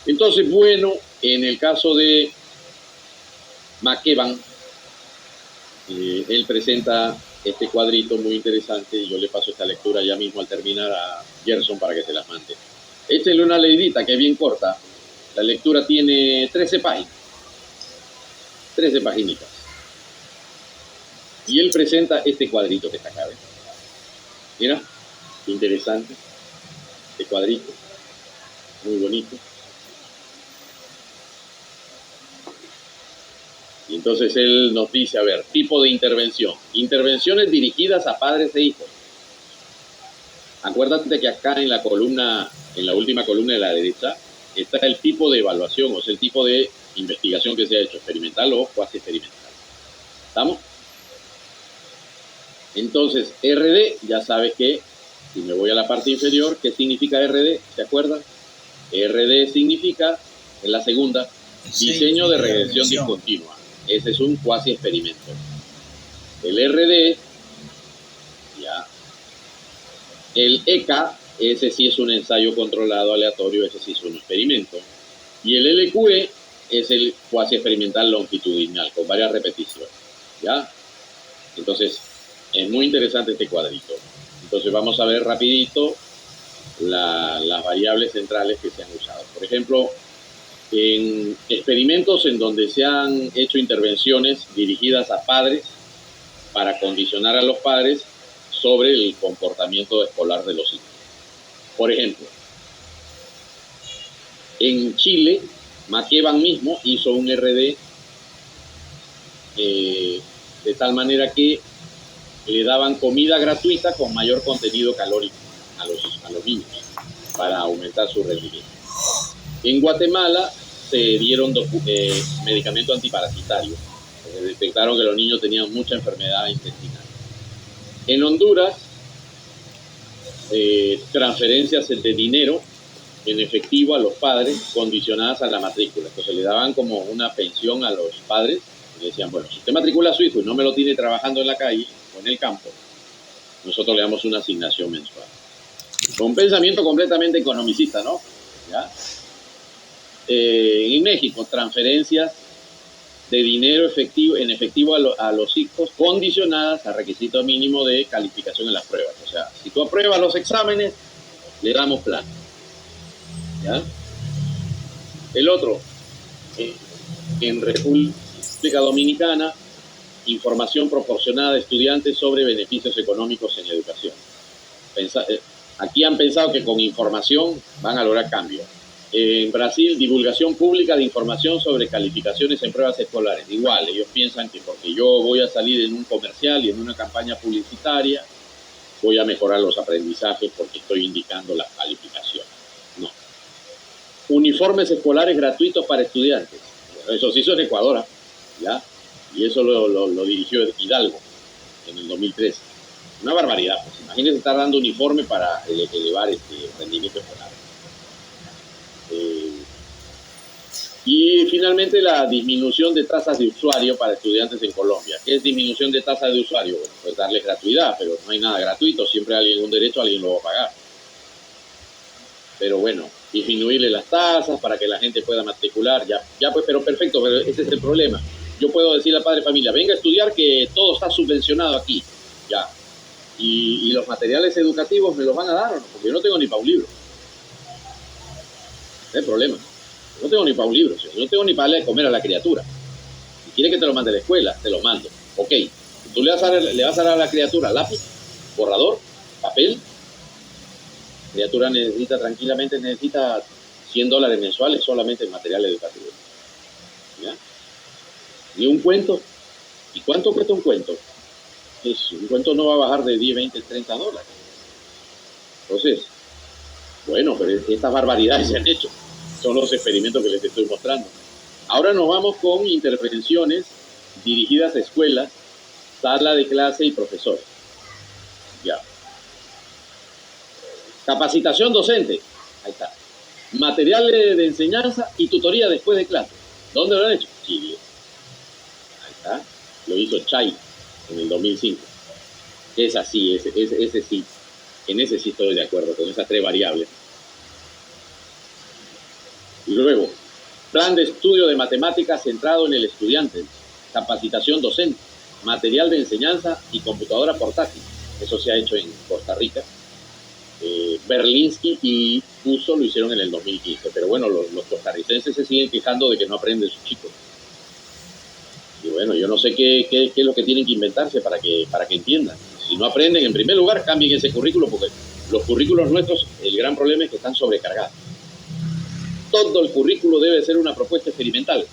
Entonces, bueno, en el caso de McEwan, él presenta este cuadrito muy interesante y yo le paso esta lectura ya mismo al terminar a Gerson para que se las mande. Échenle una leidita que es bien corta. La lectura tiene 13 páginas. 13 paginitas. Y él presenta este cuadrito que está acá. ¿Ves? Mira, qué interesante. Este cuadrito. Muy bonito. Y entonces él nos dice, a ver, tipo de intervención. Intervenciones dirigidas a padres e hijos. Acuérdate que acá en la última columna de la derecha, está el tipo de evaluación, o sea, el tipo de investigación que se ha hecho, experimental o cuasi experimental. ¿Estamos? Entonces, RD, ya sabes que, si me voy a la parte inferior, ¿qué significa RD? ¿Se acuerdan? RD significa, en la segunda, diseño de regresión discontinua. Ese es un cuasi experimento. El RD, ya. El ECA, ese sí es un ensayo controlado aleatorio, ese sí es un experimento. Y el LQE es el cuasi experimental longitudinal, con varias repeticiones. ¿Ya? Entonces, es muy interesante este cuadrito. Entonces, vamos a ver rapidito las variables centrales que se han usado. Por ejemplo, en experimentos en donde se han hecho intervenciones dirigidas a padres para condicionar a los padres sobre el comportamiento escolar de los hijos. Por ejemplo, en Chile, McEwan mismo hizo un RD de tal manera que le daban comida gratuita con mayor contenido calórico a los niños para aumentar su rendimiento. En Guatemala se dieron medicamento antiparasitario. Detectaron que los niños tenían mucha enfermedad intestinal. En Honduras, transferencias de dinero en efectivo a los padres condicionadas a la matrícula. Entonces le daban como una pensión a los padres y le decían, bueno, si usted matricula a su hijo y no me lo tiene trabajando en la calle o en el campo, nosotros le damos una asignación mensual. Con un pensamiento completamente economicista, ¿no? ¿Ya? En México, transferencias de dinero en efectivo a los hijos condicionadas a requisito mínimo de calificación en las pruebas. O sea, si tú apruebas los exámenes, le damos plata. ¿Ya? El otro, en República Dominicana, información proporcionada a estudiantes sobre beneficios económicos en educación. Aquí han pensado que con información van a lograr cambio. En Brasil, divulgación pública de información sobre calificaciones en pruebas escolares. Igual, ellos piensan que porque yo voy a salir en un comercial y en una campaña publicitaria, voy a mejorar los aprendizajes porque estoy indicando las calificaciones. No. Uniformes escolares gratuitos para estudiantes. Eso se hizo en Ecuador, ¿ya? Y eso lo dirigió Hidalgo en el 2013. Una barbaridad. Pues. Imagínense estar dando uniforme para elevar rendimiento escolar. Y finalmente la disminución de tasas de usuario para estudiantes en Colombia. ¿Qué es disminución de tasas de usuario? Bueno, pues darles gratuidad, pero no hay nada gratuito, siempre hay un derecho, alguien lo va a pagar. Pero bueno, disminuirle las tasas para que la gente pueda matricular, ya pues, pero perfecto, pero ese es el problema. Yo puedo decirle al padre de familia, venga a estudiar que todo está subvencionado aquí, ya. Y los materiales educativos me los van a dar, porque yo no tengo ni para un libro. Ese es el problema. No tengo ni para un libro, no tengo ni para darle de comer a la criatura. Si quiere que te lo mande a la escuela, te lo mando. Ok, tú le vas a dar a la criatura lápiz, borrador, papel. La criatura tranquilamente necesita $100 mensuales solamente en material educativo. ¿Ya? Y un cuento. ¿Y cuánto cuesta un cuento? Un cuento no va a bajar de 10, 20, $30. Entonces, bueno, pero estas barbaridades se han hecho. Son los experimentos que les estoy mostrando. Ahora nos vamos con intervenciones dirigidas a escuelas, sala de clase y profesores. Ya. Capacitación docente. Ahí está. Materiales de enseñanza y tutoría después de clase. ¿Dónde lo han hecho? Chile. Ahí está. Lo hizo Chay en el 2005. Es así, ese sí. En ese sí estoy de acuerdo, con esas 3 variables. Y luego, plan de estudio de matemáticas centrado en el estudiante, capacitación docente, material de enseñanza y computadora portátil. Eso se ha hecho en Costa Rica. Berlinski y Puso lo hicieron en el 2015. Pero bueno, los costarricenses se siguen quejando de que no aprenden sus chicos. Y bueno, yo no sé qué es lo que tienen que inventarse para que entiendan. Si no aprenden, en primer lugar, cambien ese currículo, porque los currículos nuestros, el gran problema es que están sobrecargados. Todo el currículo debe ser una propuesta experimental.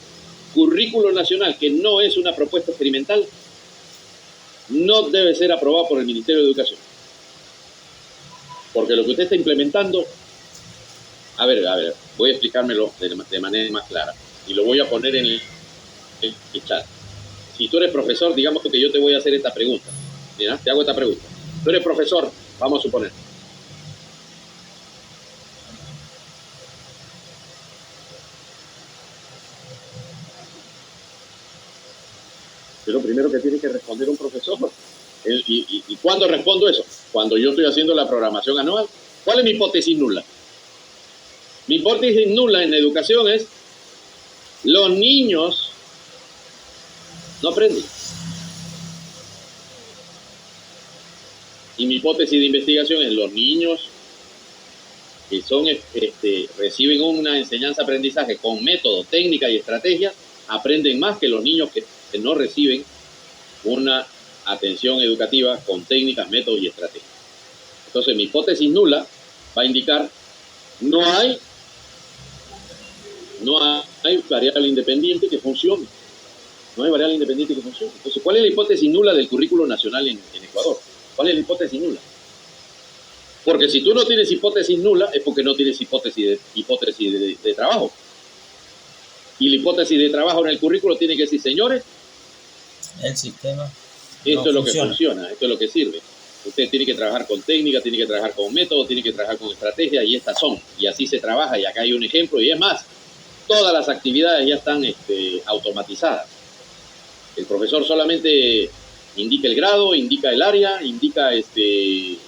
Currículo nacional que no es una propuesta experimental no debe ser aprobado por el Ministerio de Educación. Porque lo que usted está implementando, a ver, voy a explicármelo de manera más clara. Y lo voy a poner en el chat. Si tú eres profesor, digamos que yo te voy a hacer esta pregunta. Mira, te hago esta pregunta. Tú eres profesor, vamos a suponer. Es lo primero que tiene que responder un profesor. ¿Y cuándo respondo eso? Cuando yo estoy haciendo la programación anual. ¿Cuál es mi hipótesis nula? Mi hipótesis nula en la educación es: los niños no aprenden. Y mi hipótesis de investigación es: los niños que reciben una enseñanza-aprendizaje con método, técnica y estrategia, aprenden más que los niños que no reciben una atención educativa con técnicas, métodos y estrategias. Entonces, mi hipótesis nula va a indicar no hay variable independiente que funcione. No hay variable independiente que funcione. Entonces, ¿cuál es la hipótesis nula del currículo nacional en Ecuador? ¿Cuál es la hipótesis nula? Porque si tú no tienes hipótesis nula, es porque no tienes hipótesis de trabajo. Y la hipótesis de trabajo en el currículo tiene que decir: señores, el sistema esto no es lo que funciona. funciona, esto es lo que sirve. Usted tiene que trabajar con técnica, tiene que trabajar con método, tiene que trabajar con estrategia, y estas son. Y así se trabaja, y acá hay un ejemplo, y es más, todas las actividades ya están automatizadas. El profesor solamente indica el grado, indica el área, indica si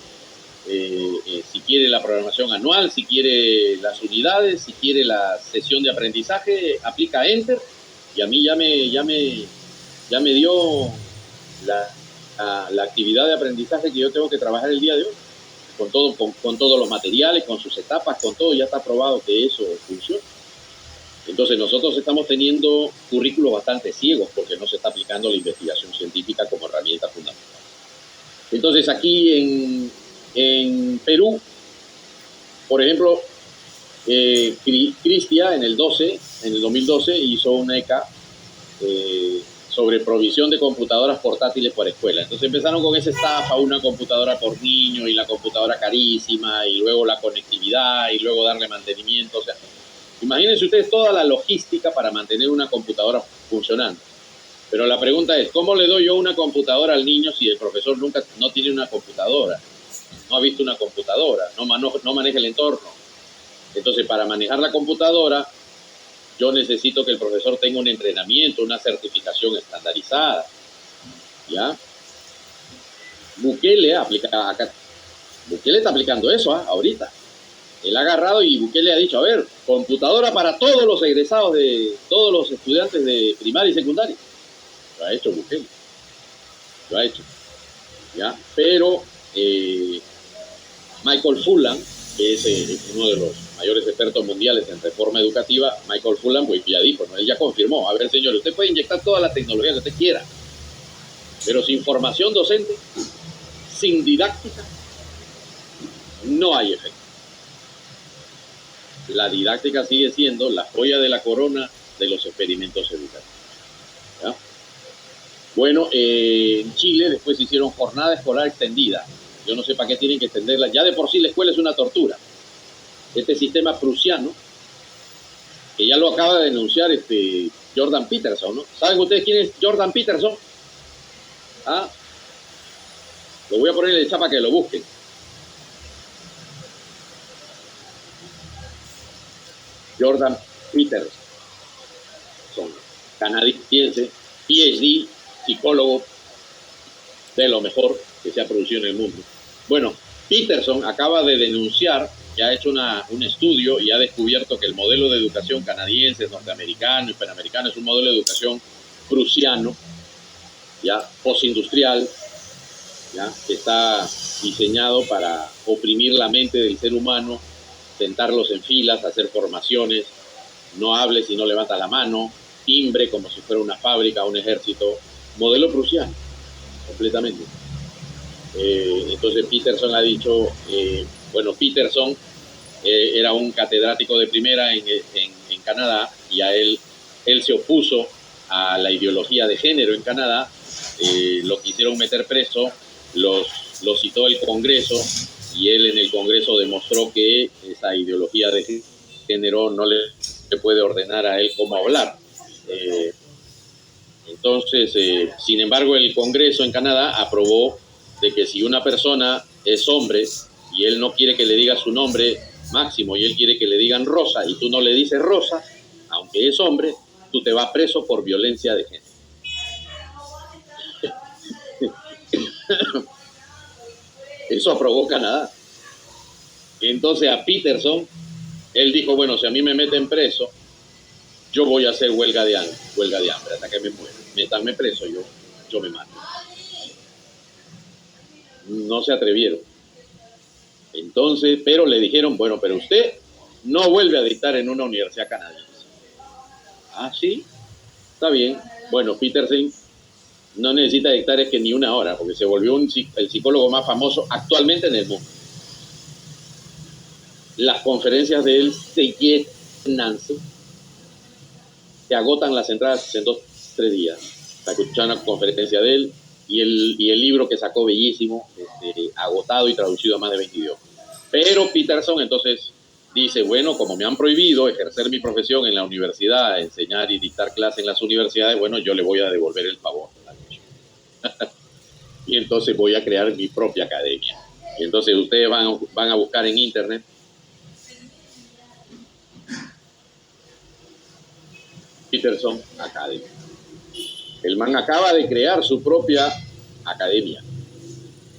quiere la programación anual, si quiere las unidades, si quiere la sesión de aprendizaje, aplica Enter, y a mí ya me dio la actividad de aprendizaje que yo tengo que trabajar el día de hoy, con todos los materiales, con sus etapas, con todo. Ya está probado que eso funciona. Entonces nosotros estamos teniendo currículos bastante ciegos porque no se está aplicando la investigación científica como herramienta fundamental. Entonces aquí en Perú, por ejemplo, Cristia en el 2012 hizo una ECA sobre provisión de computadoras portátiles por escuela. Entonces empezaron con esa estafa, una computadora por niño y la computadora carísima y luego la conectividad y luego darle mantenimiento. O sea, imagínense ustedes toda la logística para mantener una computadora funcionando. Pero la pregunta es, ¿cómo le doy yo una computadora al niño si el profesor no tiene una computadora? No ha visto una computadora, no maneja el entorno. Entonces, para manejar la computadora, yo necesito que el profesor tenga un entrenamiento, una certificación estandarizada. ¿Ya? Bukele está aplicando eso ahorita. Él ha agarrado y Bukele ha dicho, a ver, computadora para todos los egresados todos los estudiantes de primaria y secundaria. Lo ha hecho Bukele. Lo ha hecho. ¿Ya? Pero Michael Fullan, que es uno de los mayores expertos mundiales en reforma educativa, Michael Fullan, pues ya dijo, ¿no? Él ya confirmó, a ver, señores, usted puede inyectar toda la tecnología que usted quiera, pero sin formación docente, sin didáctica, no hay efecto. La didáctica sigue siendo la joya de la corona de los experimentos educativos. ¿Ya? Bueno, en Chile después hicieron jornada escolar extendida. Yo no sé para qué tienen que extenderla. Ya de por sí la escuela es una tortura. Este sistema prusiano, que ya lo acaba de denunciar Jordan Peterson, ¿no? ¿Saben ustedes quién es Jordan Peterson? ¿Ah? Lo voy a poner en el chat para que lo busquen. Jordan Peterson, canadiense, PhD, psicólogo de lo mejor que se ha producido en el mundo. Bueno, Peterson acaba de denunciar que ha hecho un estudio y ha descubierto que el modelo de educación canadiense, norteamericano y panamericano es un modelo de educación prusiano, ya postindustrial, ya que está diseñado para oprimir la mente del ser humano, sentarlos en filas, hacer formaciones, no hables y no levantas la mano, timbre como si fuera una fábrica, un ejército, modelo prusiano, completamente. Entonces Peterson ha dicho, bueno, Peterson era un catedrático de primera en Canadá y a él se opuso a la ideología de género en Canadá, lo quisieron meter preso, lo citó el Congreso y él en el Congreso demostró que esa ideología de género no le puede ordenar a él cómo hablar. Entonces, sin embargo, el Congreso en Canadá aprobó de que si una persona es hombre y él no quiere que le diga su nombre máximo y él quiere que le digan Rosa y tú no le dices Rosa, aunque es hombre, tú te vas preso por violencia de género. Eso aprobó Canadá. Entonces a Peterson, él dijo, bueno, si a mí me meten preso, yo voy a hacer huelga de hambre hasta que me muera. Métanme preso, yo me mato. No se atrevieron. Entonces, pero le dijeron, bueno, pero usted no vuelve a dictar en una universidad canadiense. Ah, sí, está bien. Bueno, Peterson no necesita dictar es que ni una hora, porque se volvió el psicólogo más famoso actualmente en el mundo. Las conferencias de él se llenan, se agotan las entradas en 2-3 días para escuchar una conferencia de él y el libro que sacó bellísimo, agotado y traducido a más de 20 idiomas. Pero Peterson entonces dice, bueno, como me han prohibido ejercer mi profesión en la universidad, enseñar y dictar clases en las universidades, bueno, yo le voy a devolver el favor. Y entonces voy a crear mi propia academia. Y entonces ustedes van a buscar en internet Peterson Academy. El man acaba de crear su propia academia.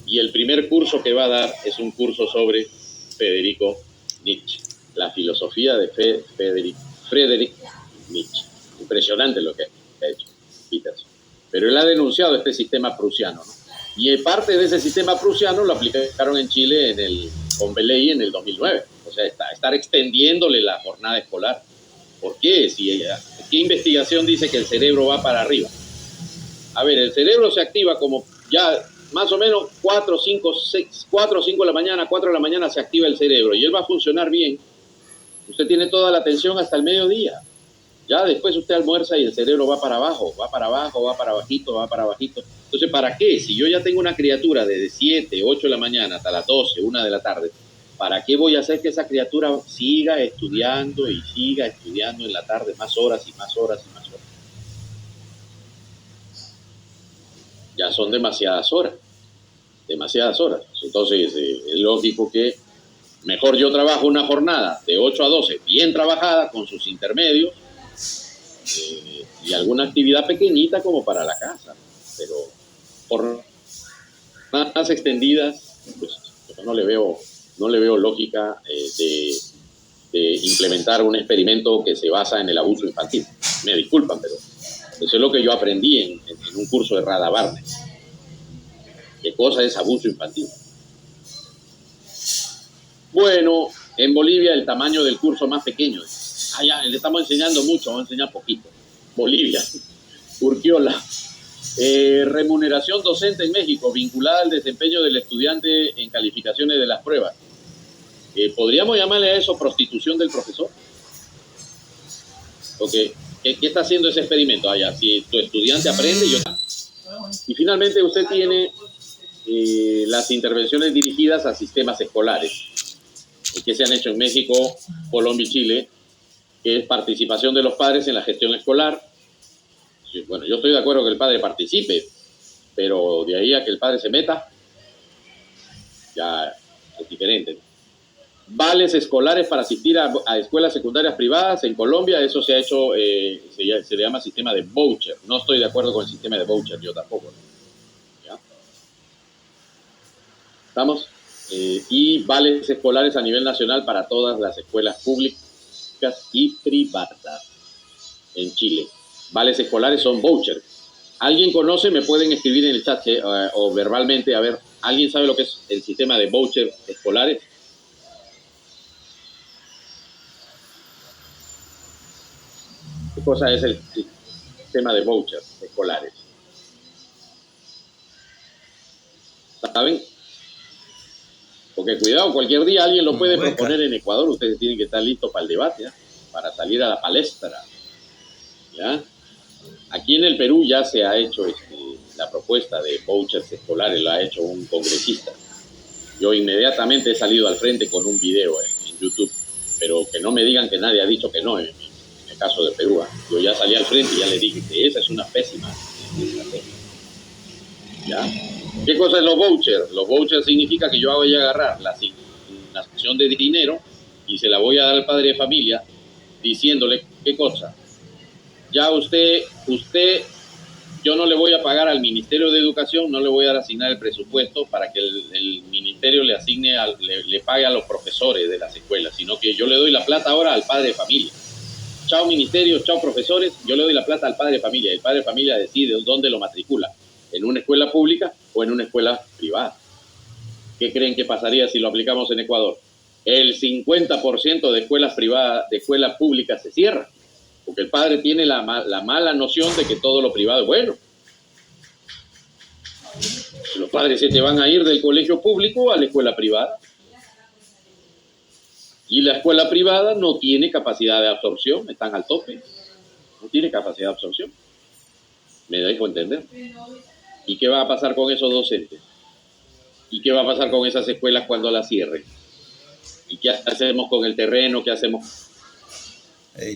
Y el primer curso que va a dar es un curso sobre Federico Nietzsche. La filosofía de Friedrich Nietzsche. Impresionante lo que ha hecho Peterson. Pero él ha denunciado este sistema prusiano, ¿no? Y parte de ese sistema prusiano lo aplicaron en Chile con Beley en el 2009. O sea, estar extendiéndole la jornada escolar. ¿Por qué? ¿Qué investigación dice que el cerebro va para arriba? A ver, el cerebro se activa como ya más o menos 4 o 5 de la mañana, 4 de la mañana se activa el cerebro y él va a funcionar bien Usted tiene toda la atención hasta el mediodía. Ya después usted almuerza y el cerebro va para abajo, va para abajo, va para bajito, va para bajito. Entonces, ¿para qué? Si yo ya tengo una criatura desde 7, 8 de la mañana hasta las 12, 1 de la tarde, ¿para qué voy a hacer que esa criatura siga estudiando y siga estudiando en la tarde más horas y más horas y más horas? Ya son demasiadas horas. Demasiadas horas. Entonces, es lógico que mejor yo trabajo una jornada de 8 a 12, bien trabajada, con sus intermedios, y alguna actividad pequeñita como para la casa. Pero jornadas extendidas, pues yo no le veo lógica de implementar un experimento que se basa en el abuso infantil. Me disculpan, pero eso es lo que yo aprendí en un curso de Rada Barnes. ¿Qué cosa es abuso infantil? Bueno, en Bolivia el tamaño del curso más pequeño. Ya, le estamos enseñando mucho, vamos a enseñar poquito. Bolivia, Urquiola. Remuneración docente en México, vinculada al desempeño del estudiante en calificaciones de las pruebas. ¿Podríamos llamarle a eso prostitución del profesor? Porque, ¿qué está haciendo ese experimento? Si tu estudiante aprende, y finalmente usted tiene las intervenciones dirigidas a sistemas escolares que se han hecho en México, Colombia y Chile, que es participación de los padres en la gestión escolar. Bueno, yo estoy de acuerdo que el padre participe, pero de ahí a que el padre se meta, ya es diferente. Vales escolares para asistir a escuelas secundarias privadas en Colombia, eso se ha hecho, se le llama sistema de voucher. No estoy de acuerdo con el sistema de voucher, yo tampoco. ¿Ya? ¿Estamos? Y vales escolares a nivel nacional para todas las escuelas públicas y privadas en Chile. Vales escolares son vouchers. ¿Alguien conoce? Me pueden escribir en el chat o verbalmente. A ver, ¿alguien sabe lo que es el sistema de vouchers escolares? ¿Qué cosa es el sistema de vouchers escolares? ¿Saben? Porque cuidado, cualquier día alguien lo puede proponer en Ecuador. Ustedes tienen que estar listos para el debate, ¿ya? Para salir a la palestra, ¿ya? Aquí en el Perú ya se ha hecho la propuesta de vouchers escolares, la ha hecho un congresista. Yo inmediatamente he salido al frente con un video en YouTube, pero que no me digan que nadie ha dicho que no en el caso de Perú. Yo ya salí al frente y ya le dije que esa es una pésima estrategia. ¿Ya? ¿Qué cosa es los vouchers? Los vouchers significa que yo voy a agarrar la asignación de dinero y se la voy a dar al padre de familia diciéndole, ¿qué cosa? Ya usted, yo no le voy a pagar al Ministerio de Educación, no le voy a asignar el presupuesto para que el ministerio le asigne, le pague a los profesores de las escuelas, sino que yo le doy la plata ahora al padre de familia. Chao ministerio, chao profesores, yo le doy la plata al padre de familia. El padre de familia decide dónde lo matricula, en una escuela pública o en una escuela privada. ¿Qué creen que pasaría si lo aplicamos en Ecuador? El 50% de escuelas privadas, de escuelas públicas se cierran, porque el padre tiene la mala noción de que todo lo privado es bueno. Los padres se te van a ir del colegio público a la escuela privada. Y la escuela privada no tiene capacidad de absorción, están al tope. No tiene capacidad de absorción. ¿Me dejo entender? ¿Y qué va a pasar con esos docentes? ¿Y qué va a pasar con esas escuelas cuando las cierren? ¿Y qué hacemos con el terreno? ¿Qué hacemos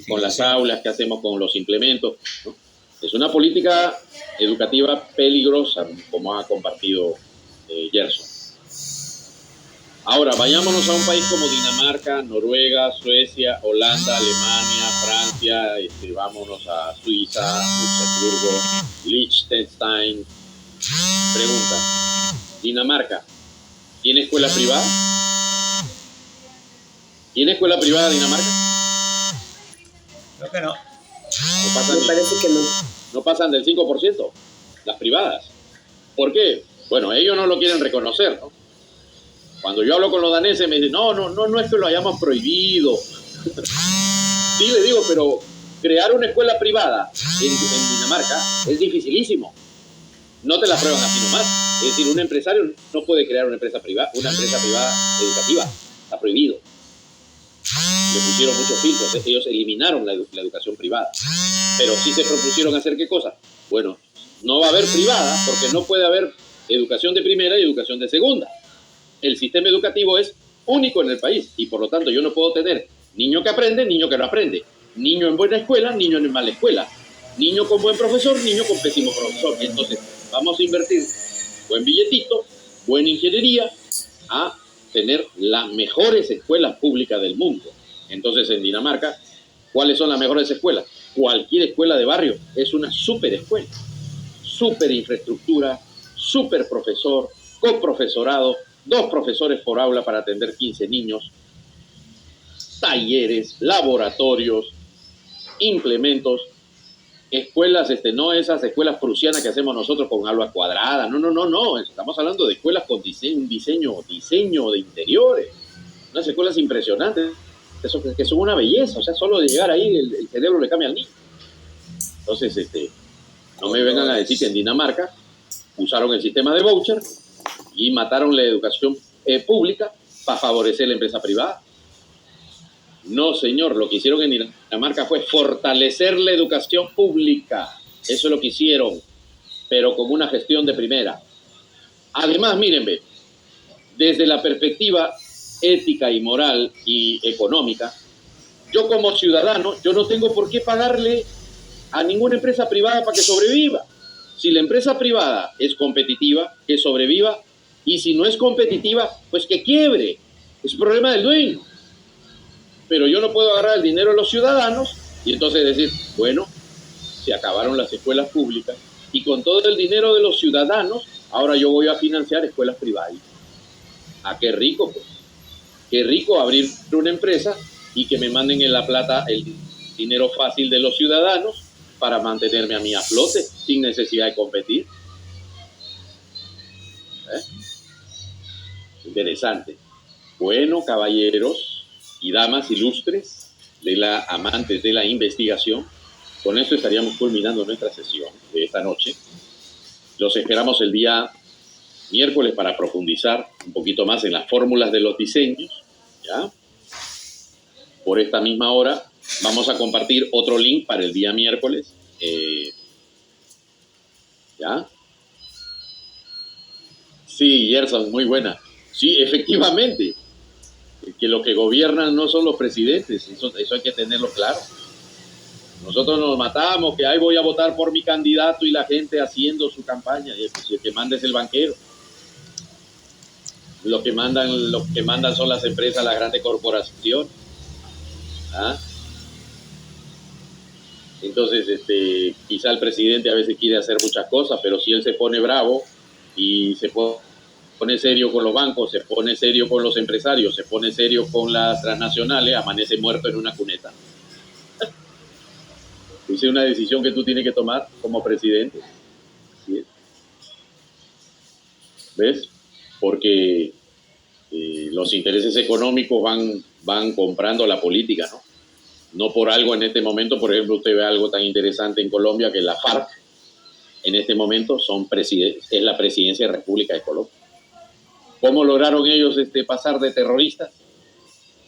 con las aulas? ¿Qué hacemos con los implementos? ¿No? Es una política educativa peligrosa, como ha compartido Gerson. Ahora, vayámonos a un país como Dinamarca, Noruega, Suecia, Holanda, Alemania, Francia, vámonos a Suiza, Luxemburgo, Liechtenstein. Pregunta, ¿Dinamarca tiene escuela privada? ¿Tiene escuela privada Dinamarca? Creo que no. Me parece que no. No pasan del 5%, las privadas. ¿Por qué? Bueno, ellos no lo quieren reconocer, ¿no? Cuando yo hablo con los daneses me dicen, no es que lo hayamos prohibido. Sí, le digo, pero crear una escuela privada en Dinamarca es dificilísimo. No te la prueban así nomás. Es decir, un empresario no puede crear una empresa privada educativa. Está prohibido. Le pusieron muchos filtros, ellos eliminaron la educación privada. Pero sí se propusieron hacer ¿qué cosa? Bueno, no va a haber privada porque no puede haber educación de primera y educación de segunda. El sistema educativo es único en el país y por lo tanto yo no puedo tener niño que aprende, niño que no aprende, niño en buena escuela, niño en mala escuela, niño con buen profesor, niño con pésimo profesor. Entonces vamos a invertir buen billetito, buena ingeniería, a tener las mejores escuelas públicas del mundo. Entonces en Dinamarca, ¿cuáles son las mejores escuelas? Cualquier escuela de barrio es una súper escuela, súper infraestructura, súper profesor, con profesorado, 2 profesores por aula para atender 15 niños, talleres, laboratorios, implementos, escuelas, no esas escuelas prusianas que hacemos nosotros con aula cuadrada, no, estamos hablando de escuelas con diseño de interiores, unas escuelas impresionantes, que son una belleza, o sea, solo de llegar ahí el cerebro le cambia al niño. Entonces, no me vengan a decir que en Dinamarca usaron el sistema de voucher y mataron la educación pública para favorecer la empresa privada. No, señor, lo que hicieron en Dinamarca fue fortalecer la educación pública. Eso es lo que hicieron, pero con una gestión de primera. Además, mírenme, desde la perspectiva ética y moral y económica, yo como ciudadano, yo no tengo por qué pagarle a ninguna empresa privada para que sobreviva. Si la empresa privada es competitiva, que sobreviva, y si no es competitiva, pues que quiebre. Es un problema del dueño. Pero yo no puedo agarrar el dinero de los ciudadanos y entonces decir, bueno, se acabaron las escuelas públicas y con todo el dinero de los ciudadanos, ahora yo voy a financiar escuelas privadas. ¿A qué rico, pues? Qué rico abrir una empresa y que me manden en la plata el dinero fácil de los ciudadanos para mantenerme a mí a flote sin necesidad de competir. Interesante. Bueno, caballeros y damas ilustres, amantes de la investigación, con esto estaríamos culminando nuestra sesión de esta noche. Los esperamos el día miércoles para profundizar un poquito más en las fórmulas de los diseños, ¿ya? Por esta misma hora vamos a compartir otro link para el día miércoles, ¿ya? Sí, Gerson, muy buena. Sí, efectivamente, que lo que gobiernan no son los presidentes, eso hay que tenerlo claro. Nosotros nos matamos, que ahí voy a votar por mi candidato y la gente haciendo su campaña, y pues el que manda es el banquero. Lo que mandan son las empresas, las grandes corporaciones. ¿Ah? Entonces, quizá el presidente a veces quiere hacer muchas cosas, pero si él se pone bravo y se pone serio con los bancos, se pone serio con los empresarios, se pone serio con las transnacionales, amanece muerto en una cuneta. Es una decisión que tú tienes que tomar como presidente. ¿Sí? ¿Ves? Porque los intereses económicos van comprando la política, ¿no? No por algo en este momento, por ejemplo, usted ve algo tan interesante en Colombia que la FARC en este momento es la presidencia de la República de Colombia. ¿Cómo lograron ellos pasar de terroristas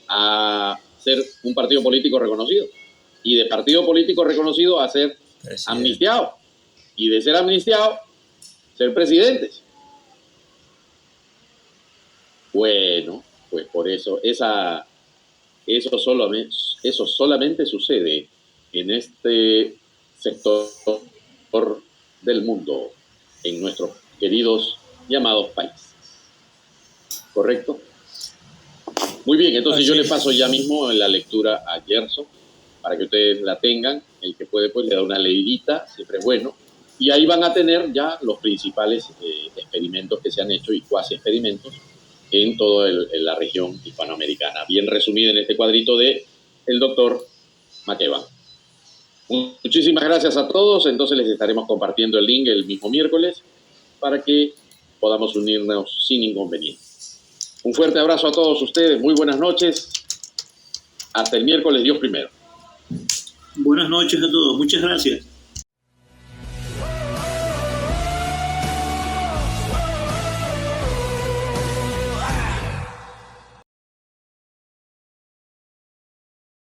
a ser un partido político reconocido? Y de partido político reconocido a ser amnistiado. Y de ser amnistiado, ser presidentes. Bueno, pues por eso, eso solamente sucede en este sector del mundo, en nuestros queridos llamados países. ¿Correcto? Muy bien, entonces yo le paso ya mismo la lectura a Gerson para que ustedes la tengan. El que puede, pues le da una leidita, siempre es bueno. Y ahí van a tener ya los principales experimentos que se han hecho y cuasi experimentos en toda la región hispanoamericana. Bien resumido en este cuadrito de el doctor Makeba. Muchísimas gracias a todos. Entonces les estaremos compartiendo el link el mismo miércoles para que podamos unirnos sin inconveniente. Un fuerte abrazo a todos ustedes. Muy buenas noches. Hasta el miércoles, Dios primero. Buenas noches a todos. Muchas gracias.